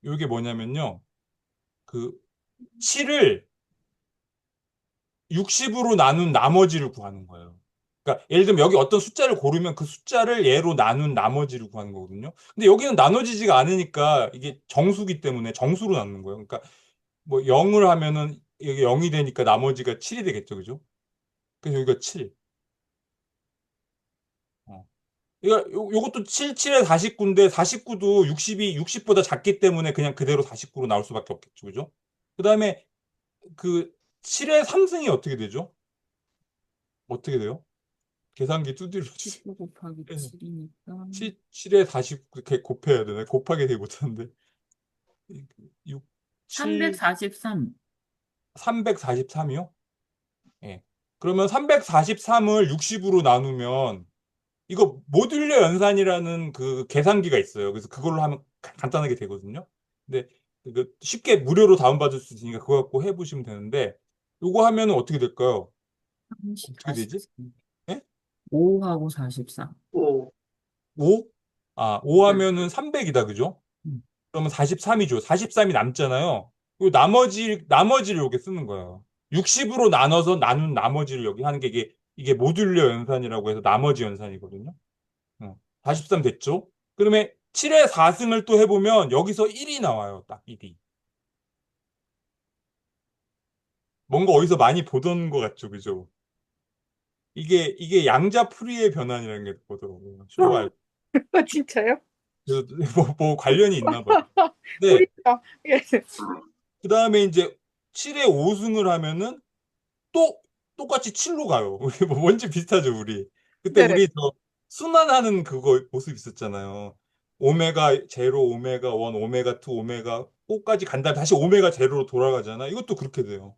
이게 뭐냐면요. 그 7을 60으로 나눈 나머지를 구하는 거예요. 그러니까 예를 들면 여기 어떤 숫자를 고르면 그 숫자를 얘로 나눈 나머지를 구하는 거거든요. 근데 여기는 나눠지지가 않으니까 이게 정수기 때문에 정수로 나누는 거예요. 그러니까 뭐 0을 하면은 이게 0이 되니까 나머지가 7이 되겠죠. 그죠? 그래서 여기가 7. 어. 요것도 7, 7에 49인데 49도 60이 60보다 작기 때문에 그냥 그대로 49로 나올 수밖에 없겠죠. 그죠? 그다음에 그 7의 3승이 어떻게 되죠? 어떻게 돼요? 계산기 두드려 주세요. 19 곱하기 7이니까 7에 49 이렇게 곱해야 되나? 곱하기 되게 못하는데. 6, 7, 343. 343이요? 예. 그러면 343을 60으로 나누면 이거 모듈러 연산이라는 그 계산기가 있어요. 그래서 그걸로 하면 간단하게 되거든요. 근데 이거 쉽게 무료로 다운받을 수 있으니까 그거 갖고 해보시면 되는데 요거 하면 어떻게 될까요? 30, 어떻게 되지? 43. 예? 5하고 43. 오, 5? 아, 5 네. 하면은 300이다. 그죠? 음. 그러면 43이죠. 43이 남잖아요. 요 나머지를 여기 쓰는 거예요. 60으로 나눠서 나눈 나머지를 여기 하는 게 이게 모듈러 연산이라고 해서 나머지 연산이거든요. 43 됐죠? 그러면 7의 4승을 또 해보면 여기서 1이 나와요. 딱 1이. 뭔가 어디서 많이 보던 것 같죠? 그죠? 이게 양자풀이의 변환이라는 게 보더라고요. 쇼가 알고. 진짜요? 그래서 뭐 관련이 있나 봐요. 근데 뿌리다. 예. 그 다음에 이제 7의 5승을 하면은 또 똑같이 7로 가요. 우리 뭐 뭔지 비슷하죠, 우리. 그때 네. 우리 저 순환하는 그거 모습 있었잖아요. 오메가 제로, 오메가 1, 오메가 2, 오메가 4까지 간 다음에 다시 오메가 제로로 돌아가잖아. 이것도 그렇게 돼요.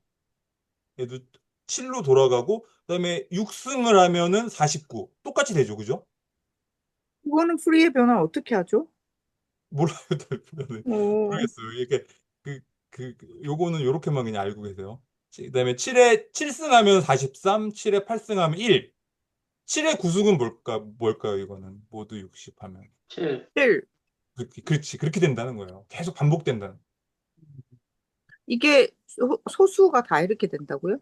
얘도 7로 돌아가고 그다음에 6승을 하면은 49. 똑같이 되죠. 그죠? 그거는 프리의 변화 어떻게 하죠? 몰라요. 오, 모르겠어요. 이게 요거는 요렇게만 그냥 알고 계세요. 그다음에 7에 7승하면 43, 7에 8승하면 1. 7의 구승은 뭘까요, 이거는? 모두 60 하면. 7. 7. 그렇지. 그렇게 된다는 거예요. 계속 반복된다는. 이게 소수가 다 이렇게 된다고요?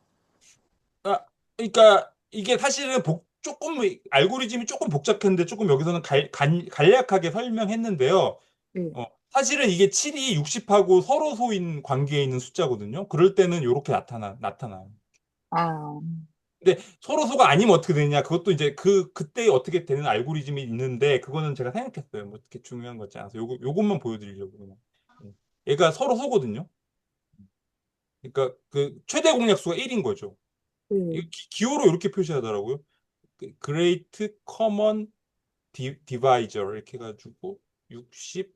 아, 그러니까 이게 사실은 조금 알고리즘이 조금 복잡했는데 조금 여기서는 간략하게 설명했는데요. 네. 사실은 이게 7이 60하고 서로 소인 관계에 있는 숫자거든요. 그럴 때는 이렇게 나타나요. 아, 근데 서로 소가 아니면 어떻게 되느냐? 그것도 이제 그때 어떻게 되는 알고리즘이 있는데 그거는 제가 생각했어요. 뭐 어떻게 중요한 거지 않아서 요것만 보여드리려고 그냥. 얘가 서로 소거든요. 그러니까 그 최대 공약수가 1인 거죠. 네. 이거 기호로 이렇게 표시하더라고요. Great Common Divisor 이렇게 해가지고 67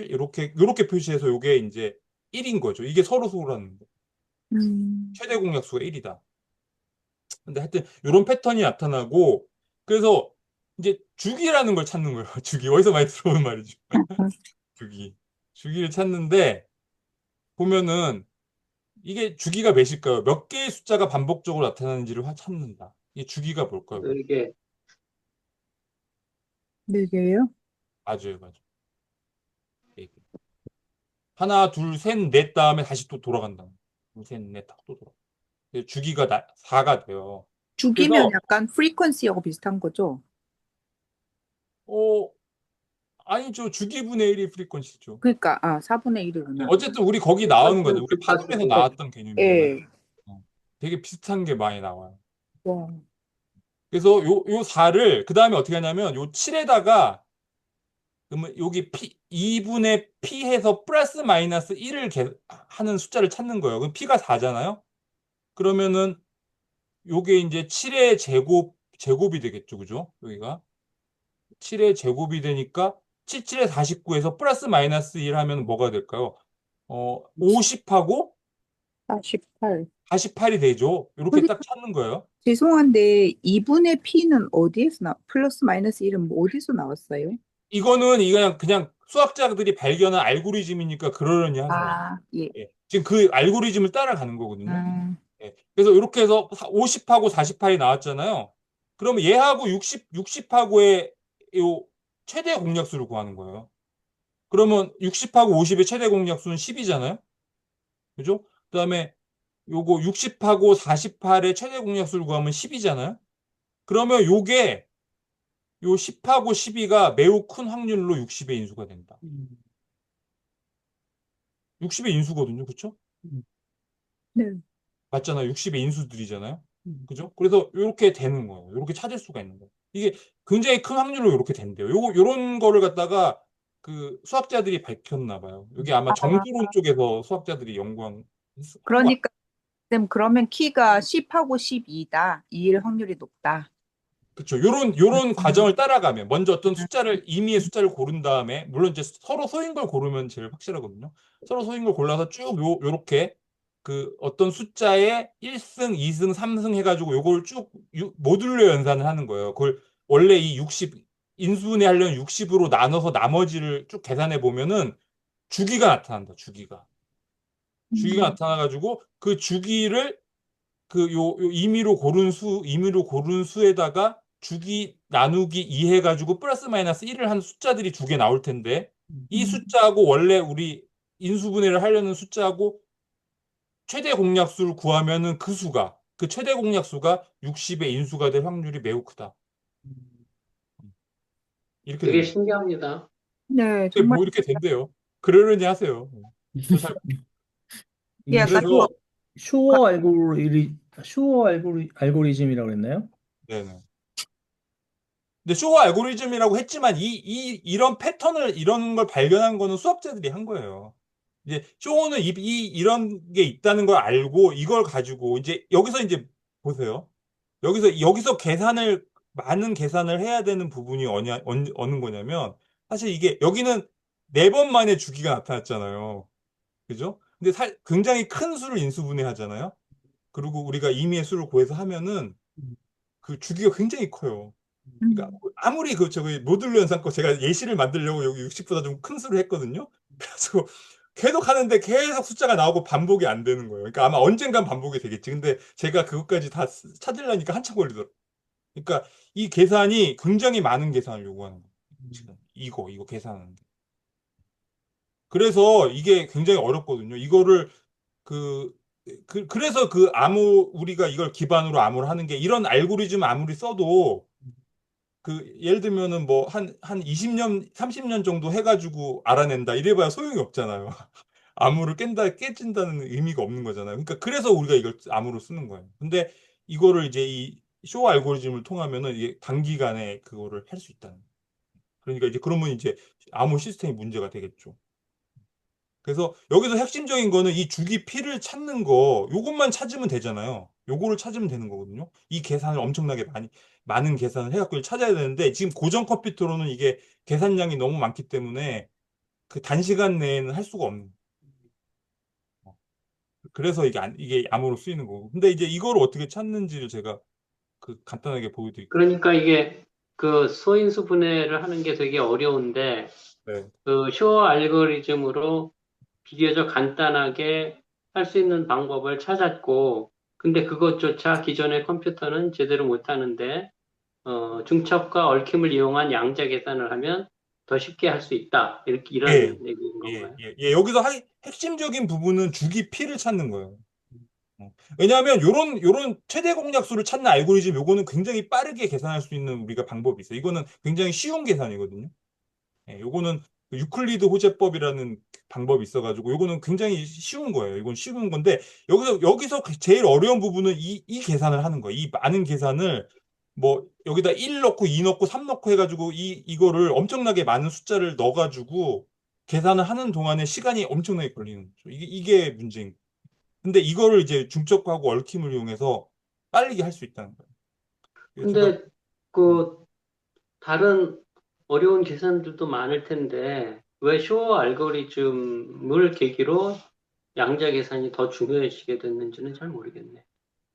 이렇게 표시해서 요게 이제 1인 거죠. 이게 서로 소라는 거. 음, 최대 공약수가 1이다. 근데 하여튼 이런 패턴이 나타나고 그래서 이제 주기라는 걸 찾는 거예요. 주기 어디서 많이 들어오는 말이죠. 주기. 주기를 찾는데 보면은 이게 주기가 몇일까요? 몇 개의 숫자가 반복적으로 나타나는지를 찾는다. 이 주기가 뭘까요? 이게 네 개요? 맞아요, 맞아요. 네 개. 하나, 둘, 셋, 넷 다음에 다시 또 돌아간다. 둘, 셋, 넷, 또 돌아. 주기가 4가 돼요. 죽이면 그래서 약간 프리퀀시하고 비슷한 거죠? 어 아니죠. 주기분의 1이 프리퀀시죠. 그러니까, 4분의 1이구나. 어쨌든 우리 거기 나오는 거죠. 이것은 우리 파동에서 주파수. 나왔던 개념이잖아요. 예. 되게 비슷한 게 많이 나와요. 와. 그래서 요 4를 그 다음에 어떻게 하냐면 요 7에다가 그러면 여기 2분의 P 해서 플러스 마이너스 1을 하는 숫자를 찾는 거예요. 그럼 P가 4잖아요. 그러면은 요게 이제 7의 제곱이 되겠죠. 그죠? 여기가 7의 제곱이 되니까 7에 49에서 플러스 마이너스 1 하면 뭐가 될까요? 50하고 48. 48이 되죠. 이렇게 선생님, 딱 찾는 거예요. 죄송한데, 2분의 P는 어디에서 플러스 마이너스 1은 어디서 나왔어요? 이거는 그냥 수학자들이 발견한 알고리즘이니까 그러려니 하세요. 예. 예. 지금 그 알고리즘을 따라가는 거거든요. 음, 예. 그래서 이렇게 해서 50하고 48이 나왔잖아요. 그러면 얘하고 60하고의 요 최대 공약수를 구하는 거예요. 그러면 60하고 50의 최대 공약수는 10이잖아요. 그죠? 그다음에 요거 60하고 48의 최대 공약수를 구하면 10이잖아요. 그러면 요게 요 10하고 12가 매우 큰 확률로 60의 인수가 된다. 60의 인수거든요. 그쵸? 네. 맞잖아요. 60의 인수들이잖아요. 음. 그죠? 그래서 이렇게 되는 거예요. 이렇게 찾을 수가 있는 거예요. 이게 굉장히 큰 확률로 이렇게 된대요. 요런 거를 갖다가 그 수학자들이 밝혔나 봐요. 여기 아마 아, 정보론 쪽에서 수학자들이 연구한 거. 그러니까 쌤 그러면 키가 10하고 12다. 2일 확률이 높다. 그쵸. 요런 음, 과정을 따라가면, 먼저 어떤 숫자를, 임의의 숫자를 고른 다음에, 물론 이제 서로 소인 걸 고르면 제일 확실하거든요. 서로 소인 걸 골라서 쭉 요렇게 그 어떤 숫자에 1승, 2승, 3승 해가지고 요걸 쭉 모듈로 연산을 하는 거예요. 그걸 원래 이 60, 인수분해 하려면 60으로 나눠서 나머지를 쭉 계산해 보면은 주기가 나타난다, 주기가. 주기가 음, 나타나가지고 그 주기를 요 임의로 고른 수에다가 주기 나누기 2 해가지고 플러스 마이너스 1을 한 숫자들이 두 개 나올 텐데 이 음, 숫자하고 원래 우리 인수분해를 하려는 숫자하고 최대 공약수를 구하면은 그 최대 공약수가 60의 인수가 될 확률이 매우 크다. 이렇게 되게 됩니다. 신기합니다. 네, 근데 정말 뭐 이렇게 된대요. 그러려니 하세요. 저잘 이게 이 약간 그래서 알고리즘이라고 했나요? 네네. 근데 쇼 알고리즘이라고 했지만 이런 패턴을 이런 걸 발견한 거는 수학자들이 한 거예요. 이제 쇼는 이런 게 있다는 걸 알고 이걸 가지고 이제 여기서 이제 보세요. 여기서 많은 계산을 해야 되는 부분이 어느 거냐면 사실 이게 여기는 4번 만에 주기가 나타났잖아요. 그죠? 근데 굉장히 큰 수를 인수분해하잖아요. 그리고 우리가 임의의 수를 구해서 하면은 그 주기가 굉장히 커요. 그러니까 음, 아무리 저기 모듈로 연산 거 제가 예시를 만들려고 여기 60보다 좀 큰 수를 했거든요. 그래서 계속 하는데 계속 숫자가 나오고 반복이 안 되는 거예요. 그러니까 아마 언젠간 반복이 되겠지. 근데 제가 그것까지 다 찾으려니까 한참 걸리더라고요. 그러니까 이 계산이 굉장히 많은 계산을 요구하는 거예요. 지금 이거 계산하는 게. 그래서 이게 굉장히 어렵거든요. 이거를 그, 그래서 우리가 이걸 기반으로 암호를 하는 게 이런 알고리즘 아무리 써도 예를 들면은 뭐 한 20년, 30년 정도 해가지고 알아낸다. 이래봐야 소용이 없잖아요. 암호를 깨진다는 의미가 없는 거잖아요. 그러니까 그래서 우리가 이걸 암호로 쓰는 거예요. 근데 이거를 이제 이 쇼 알고리즘을 통하면은 이게 단기간에 그거를 할 수 있다는 거예요. 그러니까 이제 그러면 이제 암호 시스템이 문제가 되겠죠. 그래서 여기서 핵심적인 거는 이 주기 P를 찾는 거, 요것만 찾으면 되잖아요. 요거를 찾으면 되는 거거든요. 이 계산을 엄청나게 많은 계산을 해갖고 찾아야 되는데, 지금 고전 컴퓨터로는 이게 계산량이 너무 많기 때문에 그 단시간 내에는 할 수가 없는. 거예요. 그래서 이게 암호로 쓰이는 거고. 근데 이제 이거를 어떻게 찾는지를 제가 간단하게 보여드릴게요. 그러니까 이게 그 소인수 분해를 하는 게 되게 어려운데 네. 그 쇼 알고리즘으로 비교적 간단하게 할 수 있는 방법을 찾았고, 근데 그것조차 기존의 컴퓨터는 제대로 못하는데, 중첩과 얽힘을 이용한 양자 계산을 하면 더 쉽게 할 수 있다. 이런 예, 얘기인 예, 건가요? 예, 예. 여기서 핵심적인 부분은 주기 P를 찾는 거예요. 왜냐하면 요런 최대 공약수를 찾는 알고리즘 요거는 굉장히 빠르게 계산할 수 있는 우리가 방법이 있어요. 이거는 굉장히 쉬운 계산이거든요. 예, 요거는 그 유클리드 호재법이라는 방법이 있어가지고 요거는 굉장히 쉬운 거예요. 이건 쉬운 건데 여기서 제일 어려운 부분은 이 계산을 하는 거예요. 이 많은 계산을 뭐 여기다 1 넣고 2 넣고 3 넣고 해가지고 이거를 엄청나게 많은 숫자를 넣어가지고 계산을 하는 동안에 시간이 엄청나게 걸리는 거죠. 이게 문제인 거예요. 근데 이거를 이제 중첩하고 얽힘을 이용해서 빠르게 할 수 있다는 거예요. 그래서 제가 근데 그 다른 어려운 계산들도 많을 텐데, 왜 쇼 알고리즘을 계기로 양자 계산이 더 중요해지게 됐는지는 잘 모르겠네.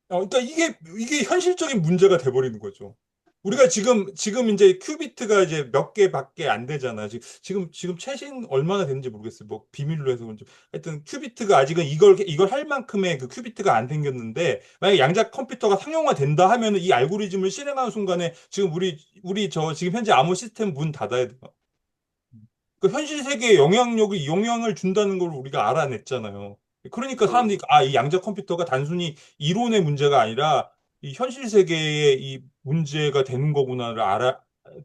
그러니까 이게 현실적인 문제가 돼버리는 거죠. 우리가 지금 이제 큐비트가 이제 몇 개밖에 안 되잖아. 지금 최신 얼마나 되는지 모르겠어요. 뭐 비밀로 해서 그런지. 하여튼 큐비트가 아직은 이걸 할 만큼의 그 큐비트가 안 생겼는데 만약에 양자 컴퓨터가 상용화 된다 하면은 이 알고리즘을 실행하는 순간에 지금 우리 지금 현재 암호 시스템 문 닫아야 돼요. 그 현실 세계에 영향을 준다는 걸 우리가 알아냈잖아요. 그러니까 사람들이 어, 이 양자 컴퓨터가 단순히 이론의 문제가 아니라 이 현실 세계의 이 문제가 되는 거구나를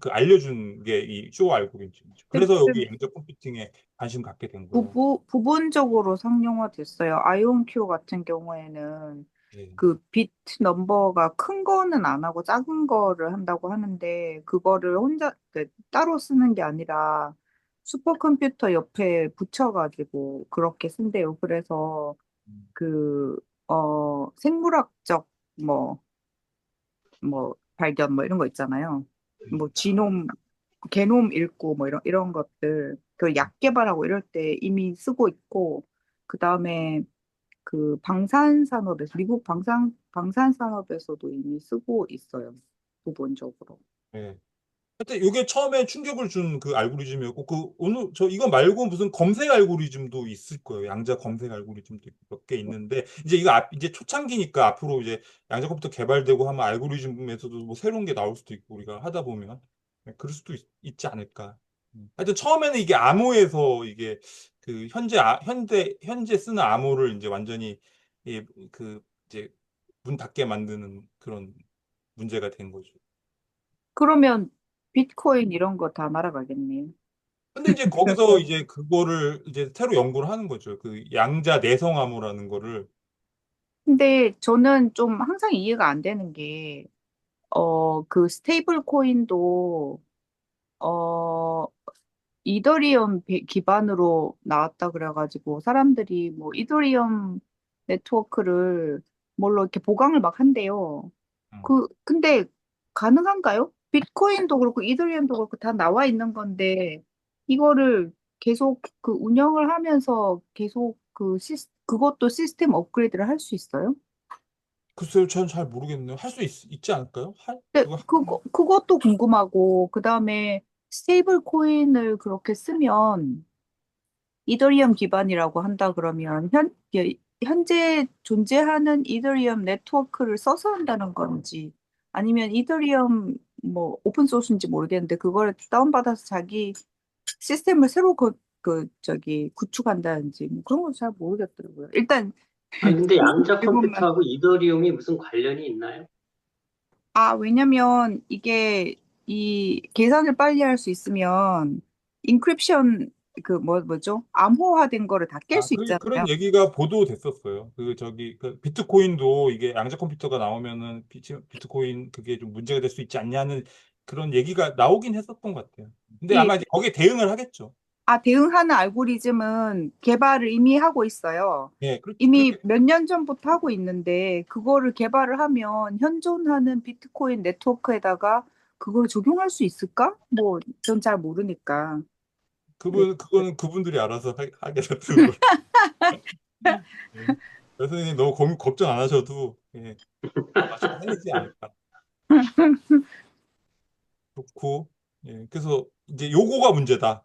그 알려준 게 이 쇼 알고리즘이죠. 그래서 근데 여기 양자 컴퓨팅에 관심 갖게 된 거예요. 부분적으로 상용화됐어요. 아이온큐 같은 경우에는 예. 그 빗 넘버가 큰 거는 안 하고 작은 거를 한다고 하는데 그거를 혼자 따로 쓰는 게 아니라 슈퍼컴퓨터 옆에 붙여가지고 그렇게 쓴대요. 그래서 음, 그 생물학적 뭐 발견 뭐 이런 거 있잖아요. 뭐 게놈 읽고 뭐 이런 것들 그 약 개발하고 이럴 때 이미 쓰고 있고 그다음에 그 방산산업에서 미국 방산산업에서도 이미 쓰고 있어요. 부분적으로. 예. 하여튼 이게 처음에 충격을 준 그 알고리즘이었고 그 오늘 저 이거 말고 무슨 검색 알고리즘도 있을 거예요. 양자 검색 알고리즘도 몇 개 있는데 이제 이거 이제 초창기니까 앞으로 이제 양자 컴퓨터 개발되고 하면 알고리즘에서도 뭐 새로운 게 나올 수도 있고 우리가 하다 보면 그럴 수도 있지 않을까. 하여튼 처음에는 이게 암호에서 이게 그 현재 쓰는 암호를 이제 완전히 그 이제 문 닫게 만드는 그런 문제가 된 거죠. 그러면 비트코인 이런 거 다 날아가겠네요. 근데 이제 거기서 이제 그거를 이제 새로 연구를 하는 거죠. 그 양자 내성 암호라는 거를. 근데 저는 좀 항상 이해가 안 되는 게, 그 스테이블 코인도, 어, 이더리움 기반으로 나왔다 그래가지고 사람들이 뭐 이더리움 네트워크를 뭘로 이렇게 보강을 막 한대요. 음. 근데 가능한가요? 비트코인도 그렇고 이더리움도 그렇고 다 나와 있는 건데 이거를 계속 그 운영을 하면서 계속 그것도 시스템 업그레이드를 할 수 있어요? 글쎄요, 전 잘 모르겠네요. 할 수 있지 않을까요? 근데 그거 그것도 궁금하고 그다음에 스테이블 코인을 그렇게 쓰면 이더리움 기반이라고 한다 그러면 현재 존재하는 이더리움 네트워크를 써서 한다는 건지 아니면 이더리움 뭐 오픈 소스인지 모르겠는데 그거를 다운받아서 자기 시스템을 새로 구축한다든지 뭐 그런 건 잘 모르겠더라고요. 일단 아니, 근데 양자 질문만 컴퓨터하고 이더리움이 무슨 관련이 있나요? 왜냐면 이게 이 계산을 빨리 할 수 있으면 인크립션 뭐죠? 암호화된 거를 다 깰 수 그런 있잖아요. 얘기가 보도됐었어요. 그 비트코인도 이게 양자 컴퓨터가 나오면은 비트코인 그게 좀 문제가 될 수 있지 않냐는 그런 얘기가 나오긴 했었던 것 같아요. 근데 이 아마 이제 거기에 대응을 하겠죠. 대응하는 알고리즘은 개발을 이미 하고 있어요. 예, 이미 그렇게 몇 년 전부터 하고 있는데, 그거를 개발을 하면 현존하는 비트코인 네트워크에다가 그걸 적용할 수 있을까? 뭐, 전 잘 모르니까. 네. 그거는 그분들이 알아서 하게 되는 거예요. 예. 선생님 너무 걱정 안 하셔도 예, 아마 잘 해내지 않을까. 좋고 그래서 이제 요거가 문제다.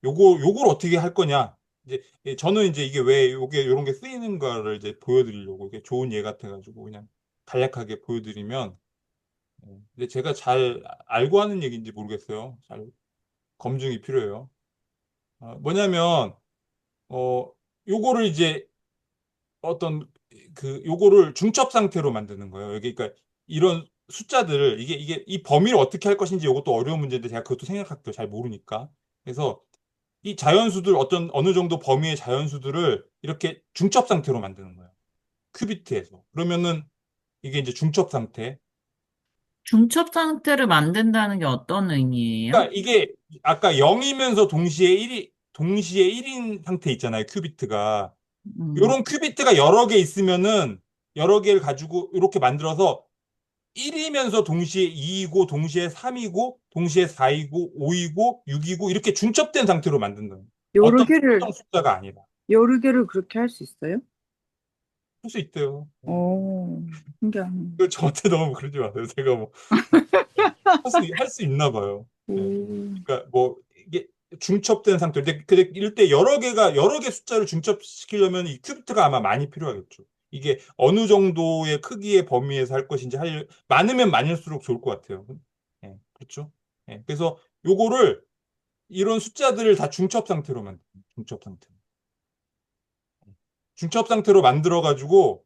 요걸 어떻게 할 거냐. 이제 저는 이제 이게 왜 요게 요런 게 쓰이는가를 이제 보여드리려고 이게 좋은 예 같아가지고 그냥 간략하게 보여드리면 근데 제가 잘 알고 하는 얘기인지 모르겠어요. 잘 검증이 필요해요. 뭐냐면 어 요거를 이제 어떤 요거를 중첩 상태로 만드는 거예요. 여기 그러니까 이런 숫자들을 이게 이 범위를 어떻게 할 것인지 이것도 어려운 문제인데 제가 그것도 생각할게요. 잘 모르니까. 그래서 이 자연수들 어느 정도 범위의 자연수들을 이렇게 중첩 상태로 만드는 거예요. 큐비트에서. 그러면은 이게 이제 중첩 상태. 중첩 상태를 만든다는 게 어떤 의미예요? 그러니까 이게 아까 0이면서 동시에 1인 상태 있잖아요. 큐비트가. 음. 요런 큐비트가 여러 개 있으면은 여러 개를 가지고 이렇게 만들어서 1이면서 동시에 2이고 동시에 3이고 동시에 4이고 5이고 6이고 이렇게 중첩된 상태로 만든다. 여러 어떤 개를, 특정 숫자가 아니라. 여러 개를 그렇게 할 수 있어요? 할 수 있대요. 신기하네. 저한테 너무 그러지 마세요. 제가 뭐 할 수 있나 봐요. 예. 오, 그러니까 뭐 이게 중첩된 상태. 근데 이럴 때 여러 개 숫자를 중첩시키려면 이 큐비트가 아마 많이 필요하겠죠. 이게 어느 정도의 크기의 범위에서 할 것인지 많으면 많을수록 좋을 것 같아요. 그렇죠? 그래서 요거를 이런 숫자들을 다 중첩 상태로 중첩 상태. 중첩 상태로 만들어 가지고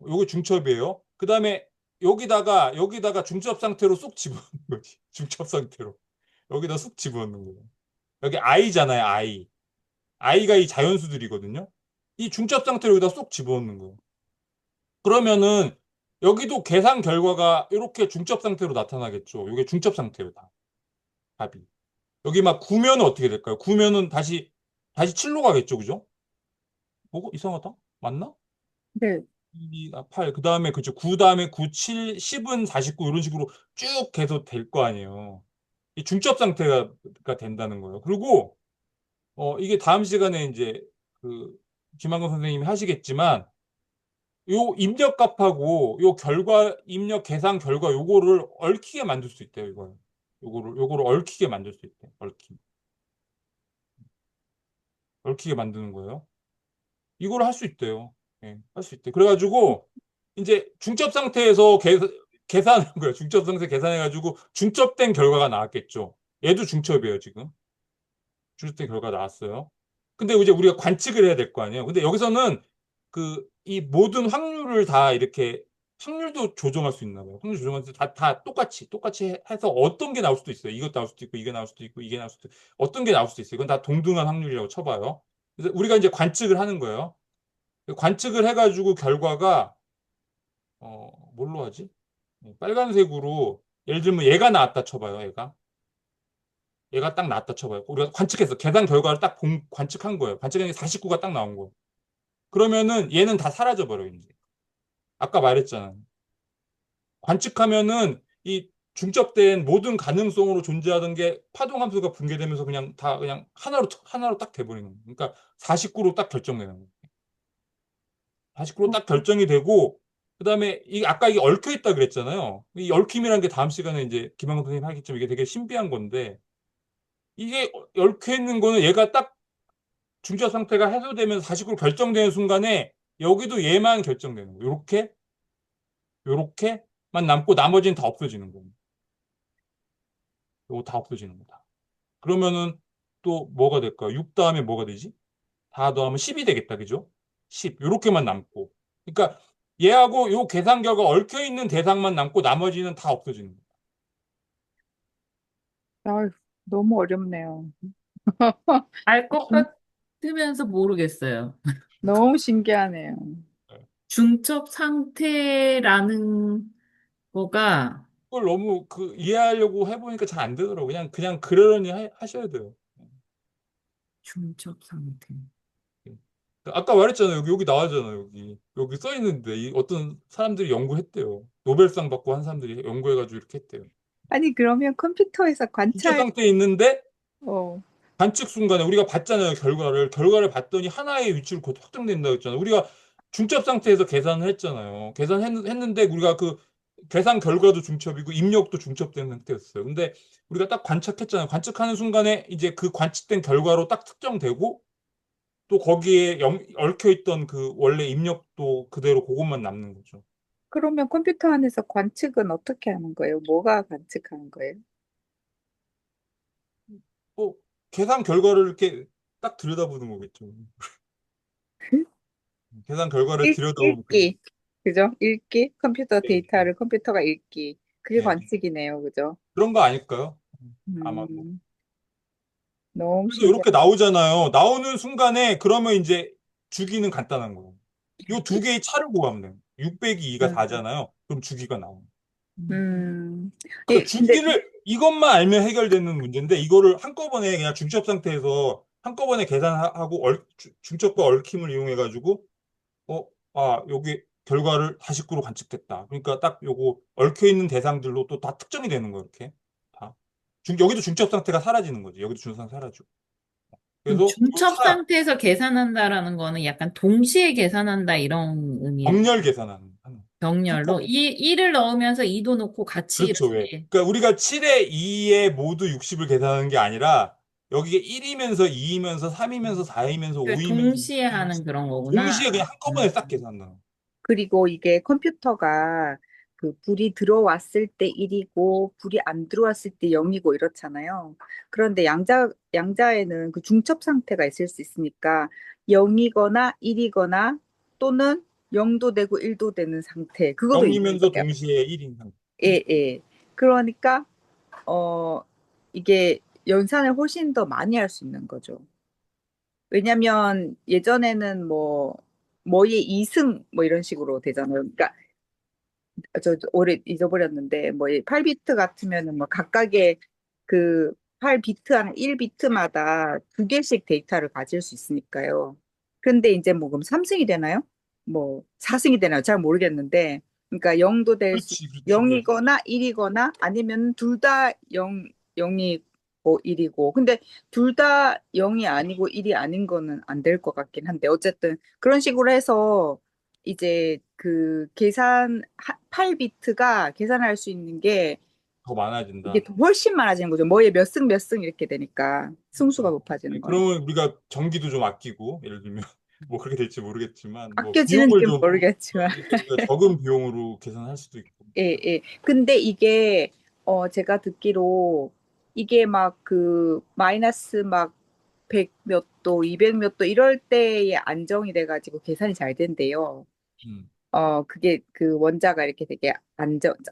요거 중첩이에요. 그다음에 여기다가 중첩 상태로 쏙 집어넣는 거지. 중첩 상태로. 여기다 쏙 집어넣는 거예요. 여기 I잖아요, I. I가 이 자연수들이거든요. 이 중첩 상태로 여기다 쏙 집어넣는 거예요. 그러면은 여기도 계산 결과가 이렇게 중첩 상태로 나타나겠죠. 이게 중첩 상태로 다. 답이. 여기 막 9면은 어떻게 될까요? 9면은 다시 7로 가겠죠. 그죠? 뭐가 이상하다? 맞나? 네. 8. 그 다음에, 그죠. 9 다음에 9, 7, 10은 49 이런 식으로 쭉 계속 될 거 아니에요. 이 중첩 상태가 된다는 거예요. 그리고, 이게 다음 시간에 이제 그, 김한근 선생님이 하시겠지만, 요 입력값하고 요 입력 계산 결과 요거를 얽히게 만들 수 있대요, 이걸. 요거를 얽히게 만들 수 있대요. 얽히게 만드는 거예요. 이걸 할 수 있대요. 예, 할 수 있대. 그래가지고, 이제 중첩 상태에서 계산한 거예요. 중첩 상태 계산해가지고, 중첩된 결과가 나왔겠죠. 얘도 중첩이에요, 지금. 중첩된 결과가 나왔어요. 근데 이제 우리가 관측을 해야 될 거 아니에요. 근데 여기서는 이 모든 확률을 다 이렇게, 확률도 조정할 수 있나 봐요. 확률 조정할 때 다 똑같이 해서 어떤 게 나올 수도 있어요. 이것 나올 수도 있고, 이게 나올 수도 있고, 이게 나올 수도 있고, 어떤 게 나올 수도 있어요. 이건 다 동등한 확률이라고 쳐봐요. 그래서 우리가 이제 관측을 하는 거예요. 관측을 해가지고 결과가 뭘로 하지? 빨간색으로 예를 들면 얘가 나왔다 쳐봐요. 얘가 딱 나왔다 쳐봐요. 우리가 관측했어. 계산 결과를 딱 관측한 거예요. 관측한 게 49가 딱 나온 거예요. 그러면은 얘는 다 사라져 버려요. 이제 아까 말했잖아요. 관측하면은 이 중첩된 모든 가능성으로 존재하던 게 파동 함수가 붕괴되면서 그냥 다 그냥 하나로 딱 돼버리는 거예요. 그러니까 49로 딱 결정되는 거예요. 49로 딱 결정이 되고, 그 다음에 아까 이게 얽혀 있다 그랬잖아요. 이 얽힘이라는 게 다음 시간에 이제 김한근 선생님 하겠지만 이게 되게 신비한 건데, 이게 얽혀 있는 거는 얘가 딱 중첩 상태가 해소되면서 49로 결정되는 순간에 여기도 얘만 결정되는 거예요. 요렇게만 남고 나머지는 다 없어지는 거예요. 요거 다 없어지는 거다. 그러면은 또 뭐가 될까요? 6 다음에 뭐가 되지? 다 더하면 10이 되겠다. 그죠? 10. 요렇게만 남고. 그러니까 얘하고 요 계산 결과 얽혀 있는 대상만 남고 나머지는 다 없어지는 거예요. 아유, 너무 어렵네요. 알 것 같으면서 모르겠어요. 너무 신기하네요. 중첩 상태라는 거가 그걸 너무 이해하려고 해보니까 잘 안 되더라고요. 그냥 그러려니 하셔야 돼요. 중첩 상태. 아까 말했잖아요. 여기 나와잖아요. 여기 써 있는데 어떤 사람들이 연구했대요. 노벨상 받고 한 사람들이 연구해가지고 이렇게 했대요. 아니, 그러면 컴퓨터에서 중첩 관찰, 상태에 있는데 어, 관측 순간에 우리가 봤잖아요. 결과를 봤더니 하나의 위치로 곧 확정된다고 했잖아요. 우리가 중첩 상태에서 계산을 했잖아요. 계산했는데 우리가 계산 결과도 중첩이고 입력도 중첩된 상태였어요. 근데 우리가 딱 관측했잖아요. 관측하는 순간에 이제 그 관측된 결과로 딱 특정되고 또 거기에 얽혀 있던 원래 입력도 그대로 그것만 남는 거죠. 그러면 컴퓨터 안에서 관측은 어떻게 하는 거예요? 뭐가 관측하는 거예요? 뭐 계산 결과를 이렇게 딱 들여다보는 거겠죠. 계산 결과를 들여다보면 읽기. 그죠? 읽기. 컴퓨터 예, 예, 데이터를 컴퓨터가 읽기. 그게 예. 관측이네요. 그죠? 그런 거 아닐까요? 아마도. 음, 너무 그래서 신기하다. 이렇게 나오잖아요. 나오는 순간에 그러면 이제 주기는 간단한 거예요. 요 두 개의 차를 구하면 돼요. 6 빼기 2가 4잖아요. 그럼 주기가 나와요. 음, 그 주기를 이것만 알면 해결되는 문제인데 이거를 한꺼번에 그냥 중첩 상태에서 한꺼번에 계산하고 중첩과 얽힘을 이용해 가지고 여기 결과를 49로 관측됐다. 그러니까 딱 요거 얽혀 있는 대상들로 또 다 특정이 되는 거예요, 이렇게. 다. 여기도 중첩 상태가 사라지는 거지. 여기도 중첩 상태 사라지고. 그래서 요 중첩 차 상태에서 계산한다라는 거는 약간 동시에 계산한다 이런 의미예요. 정렬 계산하는 병렬로 한꺼번에. 1을 넣으면서 2도 넣고 같이 그렇죠. 왜? 이렇게 그러니까 우리가 7에 2에 모두 60을 계산하는 게 아니라 여기에 1이면서 2이면서 3이면서 4이면서 그러니까 5이면서 동시에 하는 그런 거구나. 동시에 그냥 한꺼번에 싹 계산한다. 그리고 이게 컴퓨터가 그 불이 들어왔을 때 1이고 불이 안 들어왔을 때 0이고 이렇잖아요. 그런데 양자에는 그 중첩 상태가 있을 수 있으니까 0이거나 1이거나 또는 0도 되고 1도 되는 상태. 그것도 0이면서 2분밖에 안 동시에 1인 상태. 예, 예. 그러니까 어 이게 연산을 훨씬 더 많이 할 수 있는 거죠. 왜냐면 예전에는 뭐 뭐의 이승 뭐 이런 식으로 되잖아요. 그러니까 저 오래 잊어버렸는데 뭐 8비트 같으면은 뭐 각각의 그 8비트 한 1비트마다 두 개씩 데이터를 가질 수 있으니까요. 근데 이제 뭐 그럼 3승이 되나요? 뭐 4승이 되나요? 잘 모르겠는데 그러니까 0도 될 수, 그렇지, 그렇지. 예. 0이거나 1이거나 아니면 둘 다 0이고 1이고 근데 둘 다 0이 아니고 1이 아닌 거는 안 될 것 같긴 한데 어쨌든 그런 식으로 해서 이제 그 8비트가 계산할 수 있는 게 더 이게 많아진다. 더 훨씬 많아지는 거죠. 뭐에 몇 승 몇 승 이렇게 되니까 승수가 예, 높아지는 거니까. 그러면 우리가 전기도 좀 아끼고, 예를 들면, 뭐 그렇게 될지 모르겠지만, 뭐 비용을 아껴지는지는 좀, 모르겠지만. 우리가 적은 비용으로 계산할 수도 있고. 예, 예. 근데 이게 제가 듣기로 이게 막 그 마이너스 막 100 몇 도, 200 몇 도 이럴 때에 안정이 돼가지고 계산이 잘 된대요. 음, 그게 그 원자가 이렇게 되게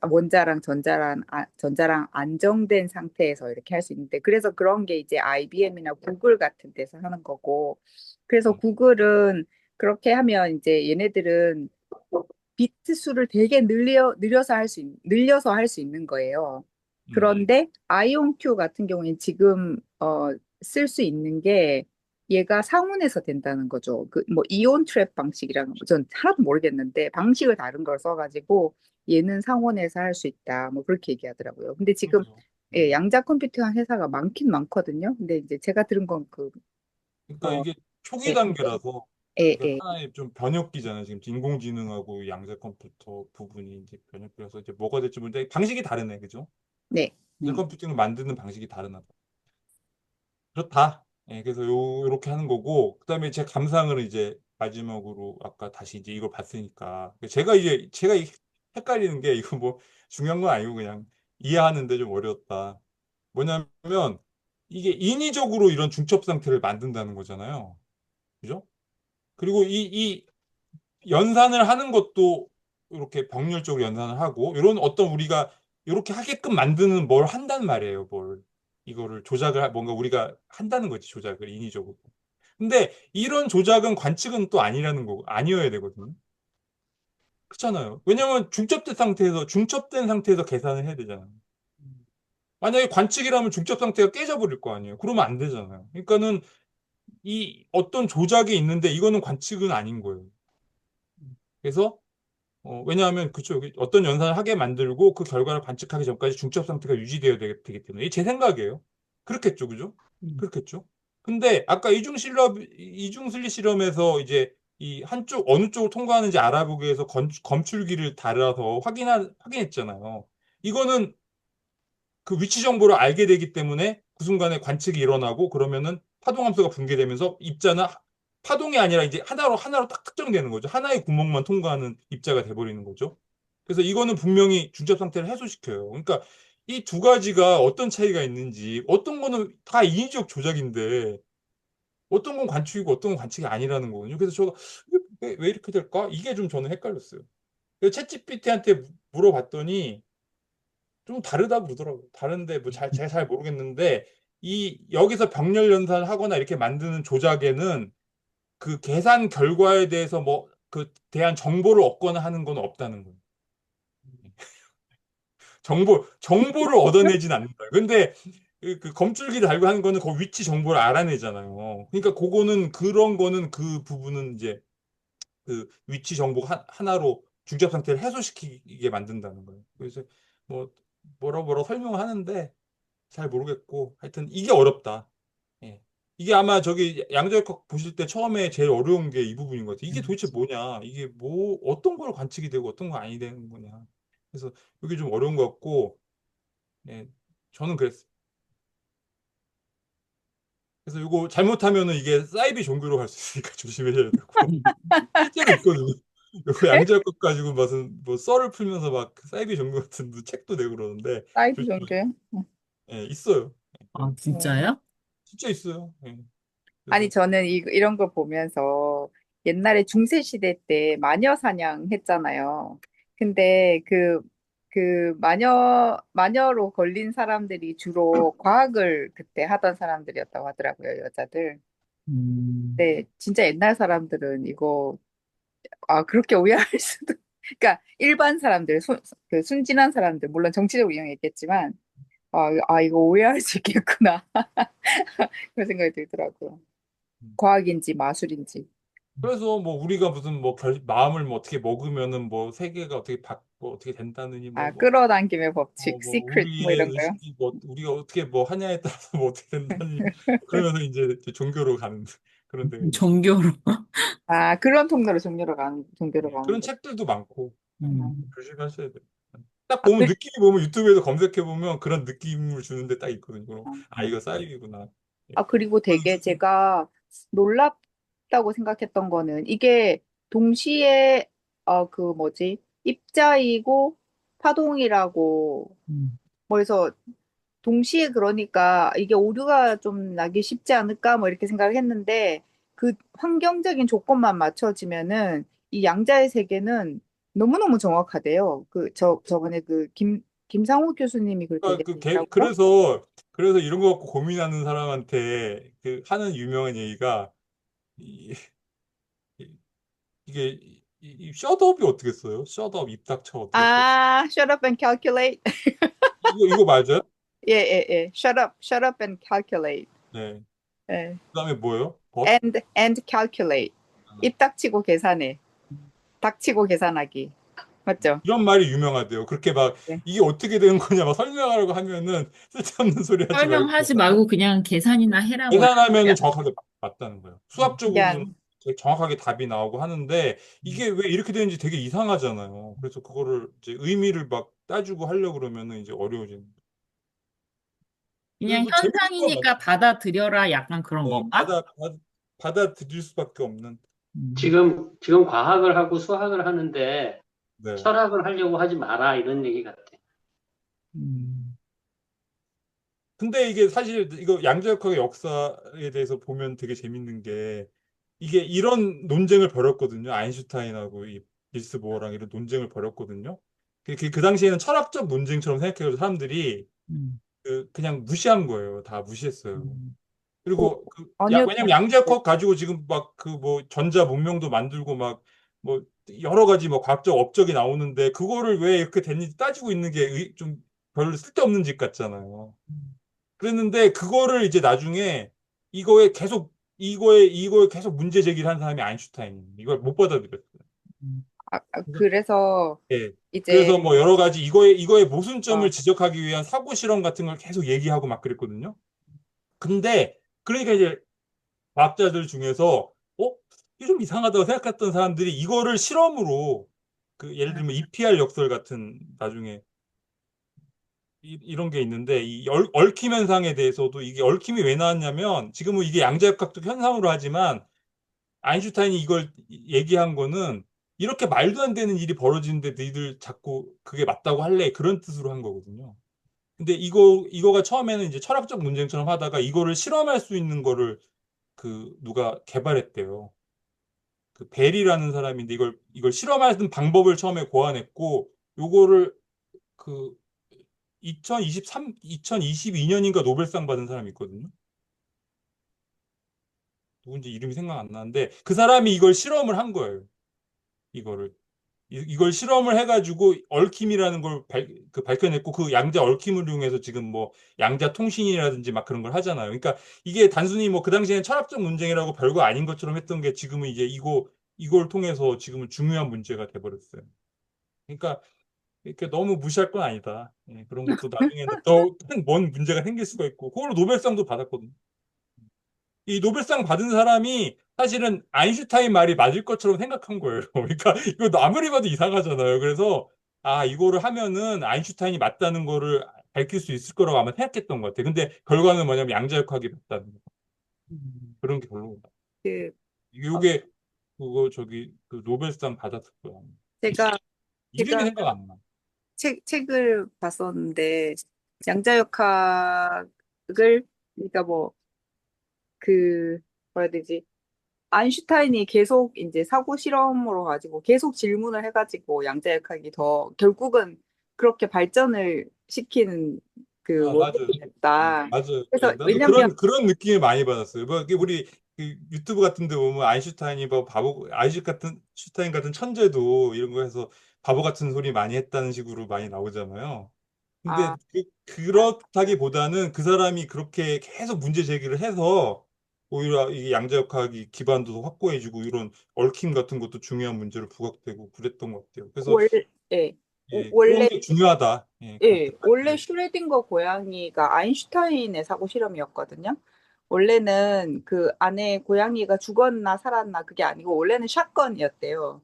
원자랑 전자랑 안정된 상태에서 이렇게 할 수 있는데, 그래서 그런 게 이제 IBM이나 구글 같은 데서 하는 거고, 그래서 음, 구글은 그렇게 하면 이제 얘네들은 비트 수를 되게 늘려서 할 수 있는 거예요. 음, 그런데 아이온큐 같은 경우에는 지금 쓸 수 있는 게 얘가 상온에서 된다는 거죠. 그 뭐 이온 트랩 방식이라는 거, 전 하나도 모르겠는데 방식을 다른 걸 써가지고 얘는 상온에서 할 수 있다. 뭐 그렇게 얘기하더라고요. 근데 지금 그러게요. 예, 양자 컴퓨팅 회사가 많긴 많거든요. 근데 이제 제가 들은 건 그러니까 어, 이게 초기 예, 단계라서, 예, 이게 예, 하나의 좀 변혁기잖아요. 지금 인공지능하고 양자 컴퓨터 부분이 이제 변혁기라서 이제 뭐가 될지 모르는데 방식이 다르네, 그죠? 네, 양자 컴퓨팅을 만드는 방식이 다르나 봐. 그렇다. 예, 그래서 요렇게 하는 거고, 그다음에 제 감상을 이제 마지막으로 아까 다시 이제 이걸 봤으니까 제가 헷갈리는 게 이거 뭐 중요한 건 아니고 그냥 이해하는데 좀 어려웠다. 뭐냐면 이게 인위적으로 이런 중첩 상태를 만든다는 거잖아요. 그죠? 그리고 이 연산을 하는 것도 이렇게 병렬적으로 연산을 하고 이런 어떤 우리가 이렇게 하게끔 만드는 뭘 한단 말이에요. 뭘 이거를 뭔가 우리가 한다는 거지, 조작을 인위적으로. 근데 이런 조작은 관측은 또 아니라는 거고 아니어야 되거든요. 그렇잖아요. 왜냐면 중첩된 상태에서 계산을 해야 되잖아요. 만약에 관측이라면 중첩 상태가 깨져버릴 거 아니에요. 그러면 안 되잖아요. 그러니까는 이 어떤 조작이 있는데 이거는 관측은 아닌 거예요. 그래서 왜냐하면 그쵸, 여기 어떤 연산을 하게 만들고 그 결과를 관측하기 전까지 중첩 상태가 유지되어야 되기 때문에 이게 제 생각이에요. 그렇겠죠, 그죠? 그렇겠죠. 근데 아까 이중슬리 실험에서 이제 이 한쪽 어느 쪽을 통과하는지 알아보기 위해서 검출기를 달아서 확인했잖아요. 이거는 그 위치 정보를 알게 되기 때문에 그 순간에 관측이 일어나고 그러면은 파동함수가 붕괴되면서 입자는 파동이 아니라 이제 하나로 딱 특정되는 거죠. 하나의 구멍만 통과하는 입자가 돼버리는 거죠. 그래서 이거는 분명히 중첩 상태를 해소시켜요. 그러니까 이 두 가지가 어떤 차이가 있는지, 어떤 거는 다 인위적 조작인데 어떤 건 관측이고 어떤 건 관측이 아니라는 거거든요. 그래서 제가 왜 이렇게 될까? 이게 좀 저는 헷갈렸어요. 그래서 챗GPT한테 물어봤더니 좀 다르다 그러더라고요. 다른데 뭐 제가 잘 모르겠는데 이 여기서 병렬 연산을 하거나 이렇게 만드는 조작에는 그 계산 결과에 대해서 뭐 그 대한 정보를 얻거나 하는 건 없다는 거예요. 정보를 얻어내진 않는다. 근데 그 검출기 달고 하는 거는 그 위치 정보를 알아내잖아요. 그러니까 그런 거는 그 부분은 이제 그 위치 정보 하나로 중첩 상태를 해소시키게 만든다는 거예요. 그래서 뭐 뭐라 설명을 하는데 잘 모르겠고 하여튼 이게 어렵다. 예. 이게 아마 저기 양자역학 보실 때 처음에 제일 어려운 게 이 부분인 것 같아요. 이게 도대체 뭐냐? 이게 뭐 어떤 걸 관측이 되고 어떤 거 아니 되는 거냐? 그래서 이게 좀 어려운 것 같고, 예. 저는 그랬어요. 그래서 이거 잘못하면은 이게 사이비 종교로 갈 수 있으니까 조심해야 되고 실제로 있거든요. 이거 네? 양자역학 가지고 무슨 뭐 썰을 풀면서 막 사이비 종교 같은 책도 내고 그러는데 사이즈 조심. 정도요? 예, 있어요. 아, 어. 진짜요? 진짜 있어요. 예. 아니, 그래서 저는 이런 걸 보면서 옛날에 중세 시대 때 마녀 사냥 했잖아요. 근데 그 마녀로 걸린 사람들이 주로 과학을 그때 하던 사람들이었다고 하더라고요, 여자들. 음, 네, 진짜 옛날 사람들은 이거, 그렇게 오해할 수도, 그러니까 일반 사람들, 그 순진한 사람들, 물론 정치적으로 이용했겠지만, 이거 오해할 수 있겠구나. 그런 생각이 들더라고요. 과학인지 마술인지. 그래서 뭐 우리가 무슨 뭐 마음을 뭐 어떻게 먹으면은 뭐 세계가 어떻게 뭐 어떻게 된다느니 끌어당김의 법칙, 뭐 시크릿, 뭐 우리의 이런 거요. 의식이 뭐 우리가 어떻게 뭐 하냐에 따라서 뭐 어떻게 된다니 그러면서 이제 종교로 가는 그런 데가 있죠. 종교로. 그런 통로로 종교로 예, 가는 그런 거. 책들도 많고 음, 조심하셔야 돼요. 딱 보면 그, 느낌이 보면 유튜브에서 검색해 보면 그런 느낌을 주는데 딱 있거든요. 아 이거 사이비구나. 예. 그리고 되게 제가 놀랍다고 생각했던 거는 이게 동시에, 그 뭐지, 입자이고 파동이라고, 음, 뭐 해서 동시에 그러니까 이게 오류가 좀 나기 쉽지 않을까 뭐 이렇게 생각을 했는데 그 환경적인 조건만 맞춰지면은 이 양자의 세계는 너무너무 정확하대요. 저번에 김상욱 교수님이 그렇게 그러니까 얘기했더라고요. 그래서 이런 거 갖고 고민하는 사람한테 그 하는 유명한 얘기가 이, 이- 이게 셧업이 어떻게 써요? 셧업 입 닥쳐 어떻게 써요? Shut up and calculate. 이거 맞아요? 예, 예, 예. Shut up and calculate. 네. 예. 그다음에 뭐예요? 벗? And calculate. 입 닥치고 계산해. 닥치고 계산하기. 맞죠? 이런 말이 유명하대요. 그렇게 막 네. 이게 어떻게 되는 거냐 막 설명하려고 하면은 쓸데없는 소리 하지 말고 설명하지 말고 그냥 계산이나 해라 뭐 계산하면은 이런 정확하게 맞다는 거예요. 수학적으로는 그냥, 되게 정확하게 답이 나오고 하는데 이게 왜 이렇게 되는지 되게 이상하잖아요. 그래서 그거를 이제 의미를 막 따지고 하려고 그러면은 이제 어려워지는 거예요. 그냥 뭐 재밌는 거 현상이니까 받아들여라 약간 그런 네, 건가? 받아들일 수밖에 없는. 음, 지금 과학을 하고 수학을 하는데 네. 철학을 하려고 하지 마라 이런 얘기 같아. 음, 근데 이게 사실 이거 양자역학의 역사에 대해서 보면 되게 재밌는 게 이게 이런 논쟁을 벌였거든요. 아인슈타인하고 이 일스 보어랑 이런 논쟁을 벌였거든요. 그 당시에는 철학적 논쟁처럼 생각해서 사람들이 음, 그냥 무시한 거예요. 다 무시했어요. 음, 그리고 왜냐면 아니었던 양자역학 가지고 지금 막 그 뭐 전자 문명도 만들고 막 뭐 여러 가지 뭐 과학적 업적이 나오는데 그거를 왜 이렇게 됐는지 따지고 있는 게 좀 별로 쓸데없는 짓 같잖아요. 그랬는데 그거를 이제 나중에 이거에 계속 문제 제기를 한 사람이 아인슈타인이에요. 이걸 못 받아들였어요. 음, 그래서 예. 이제, 그래서 뭐 여러 가지 이거의 모순점을 어, 지적하기 위한 사고 실험 같은 걸 계속 얘기하고 막 그랬거든요. 근데 그러니까 이제 과학자들 중에서 이게 좀 이상하다고 생각했던 사람들이 이거를 실험으로 예를 들면 EPR 역설 같은 나중에 이런 게 있는데 이 얽힘 현상에 대해서도 이게 얽힘이 왜 나왔냐면 지금은 이게 양자역학적 현상으로 하지만 아인슈타인이 이걸 얘기한 거는 이렇게 말도 안 되는 일이 벌어지는데 너희들 자꾸 그게 맞다고 할래 그런 뜻으로 한 거거든요. 근데 이거가 처음에는 이제 철학적 논쟁처럼 하다가 이거를 실험할 수 있는 거를 누가 개발했대요. 그 벨이라는 사람인데 이걸 실험하는 방법을 처음에 고안했고 요거를 그 2022년인가 노벨상 받은 사람이 있거든요. 누군지 이름이 생각 안 나는데 그 사람이 이걸 실험을 한 거예요. 이거를 이걸 실험을 해가지고 얽힘이라는 걸 밝혀냈고 그 양자 얽힘을 이용해서 지금 뭐 양자 통신이라든지 막 그런 걸 하잖아요. 그러니까 이게 단순히 뭐 그 당시에는 철학적 논쟁이라고 별거 아닌 것처럼 했던 게 지금은 이제 이걸 통해서 지금은 중요한 문제가 돼버렸어요. 그러니까 이렇게 너무 무시할 건 아니다. 예, 그런 것도 나중에는 더 큰 먼 문제가 생길 수가 있고 그걸로 노벨상도 받았거든요. 이 노벨상 받은 사람이 사실은 아인슈타인 말이 맞을 것처럼 생각한 거예요. 그러니까 이거 아무리 봐도 이상하잖아요. 그래서 이거를 하면은 아인슈타인이 맞다는 거를 밝힐 수 있을 거라고 아마 생각했던 것 같아요. 근데 결과는 뭐냐면 양자역학이 맞다는 거. 그런 게 결론이다. 그, 어, 이게 그거 그 노벨상 받았을 거야. 제가, 이름이 제가 생각 안 나. 책을 봤었는데, 양자역학을, 그러니까 뭐, 그, 뭐라 해야 되지? 아인슈타인이 계속 이제 사고 실험으로 가지고 계속 질문을 해가지고 양자역학이 더 결국은 그렇게 발전을 시키는 그 아, 맞아요. 원인이 됐다. 맞아요. 예, 그래서 나도 왜냐면 그런 느낌을 많이 받았어요. 뭐, 이게 우리 그 유튜브 같은 데 보면 아인슈타인이 뭐 바보, 아인슈타인 같은 천재도 이런 거 해서 바보 같은 소리 많이 했다는 식으로 많이 나오잖아요. 근데 아, 그렇다기보다는 그 사람이 그렇게 계속 문제 제기를 해서 오히려 이 양자역학이 기반도 확고해지고 이런 얽힘 같은 것도 중요한 문제로 부각되고 그랬던 것 같아요. 그래서 원, 예, 예, 그런 원래 게 중요하다. 예, 예, 원래 그렇게까지. 슈레딩거 고양이가 아인슈타인의 사고 실험이었거든요. 원래는 그 안에 고양이가 죽었나 살았나 그게 아니고 원래는 샷건이었대요.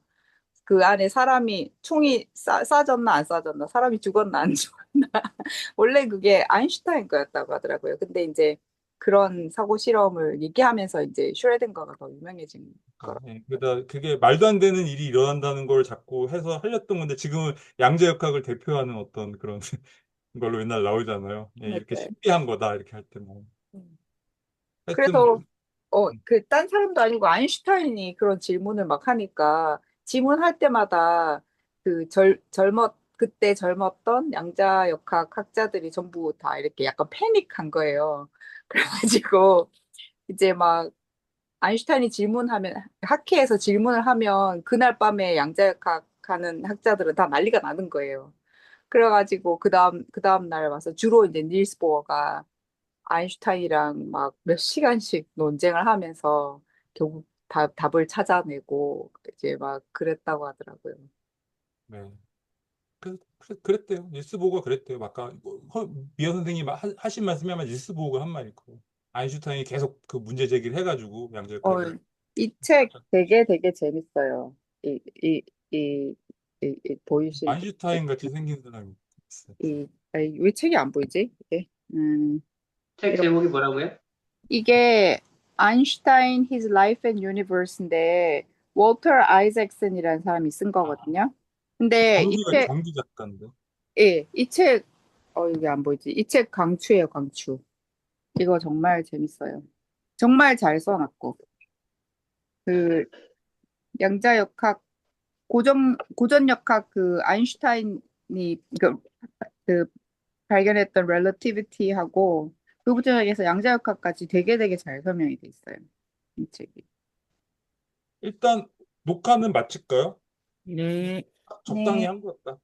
그 안에 사람이 총이 쏴졌나 안 쏴졌나 사람이 죽었나 안 죽었나 원래 그게 아인슈타인 거였다고 하더라고요. 근데 이제 그런 사고 실험을 얘기하면서 이제 슈레딩거가 더 유명해진 거라. 예, 그러다 그게 말도 안 되는 일이 일어난다는 걸 자꾸 해서 하렸던 건데 지금은 양자역학을 대표하는 어떤 그런 걸로 맨날 나오잖아요. 예, 이렇게 맞아요. 신비한 거다 이렇게 할 때는. 음. 하여튼 그래서 그 딴 사람도 아니고 아인슈타인이 그런 질문을 막 하니까 질문할 때마다 그 그때 젊었던 양자역학 학자들이 전부 다 이렇게 약간 패닉한 거예요. 그래가지고 이제 막 아인슈타인이 질문하면 학회에서 질문을 하면 그날 밤에 양자역학 하는 학자들은 다 난리가 나는 거예요. 그래가지고 그 다음 날 와서 주로 이제 닐스 보어가 아인슈타인이랑 막 몇 시간씩 논쟁을 하면서 결국 답을 찾아내고 이제 막 그랬다고 하더라고요. 네. 그랬대요. 닐스 보그가 그랬대요. 아까 뭐, 미어 선생님 하신 말씀이 아마 닐스 보그가 한 말일 거예요. 아인슈타인이 계속 그 문제 제기를 해가지고 어, 양자역학을 이 책 되게 재밌어요. 이, 이, 이, 보이실 때. 아인슈타인 같이 생긴 사람이 있어요. 왜 책이 안 보이지? 책 이렇게. 제목이 뭐라고요? 이게 아인슈타인 His Life and Universe인데 워터 아이잭슨이라는 사람이 쓴 아, 거거든요. 근데 정규 작가인데. 이 책, 이게 안 보이지? 이 책 강추예요, 강추. 이거 정말 재밌어요. 정말 잘 써놨고. 그, 양자역학, 고전역학 그 아인슈타인이 그 발견했던 relativity하고 그 부분에서 양자역학까지 되게 잘 설명이 돼 있어요. 이 책이. 일단 녹화는 마칠까요? 네. 적당히 네. 한 것 같다.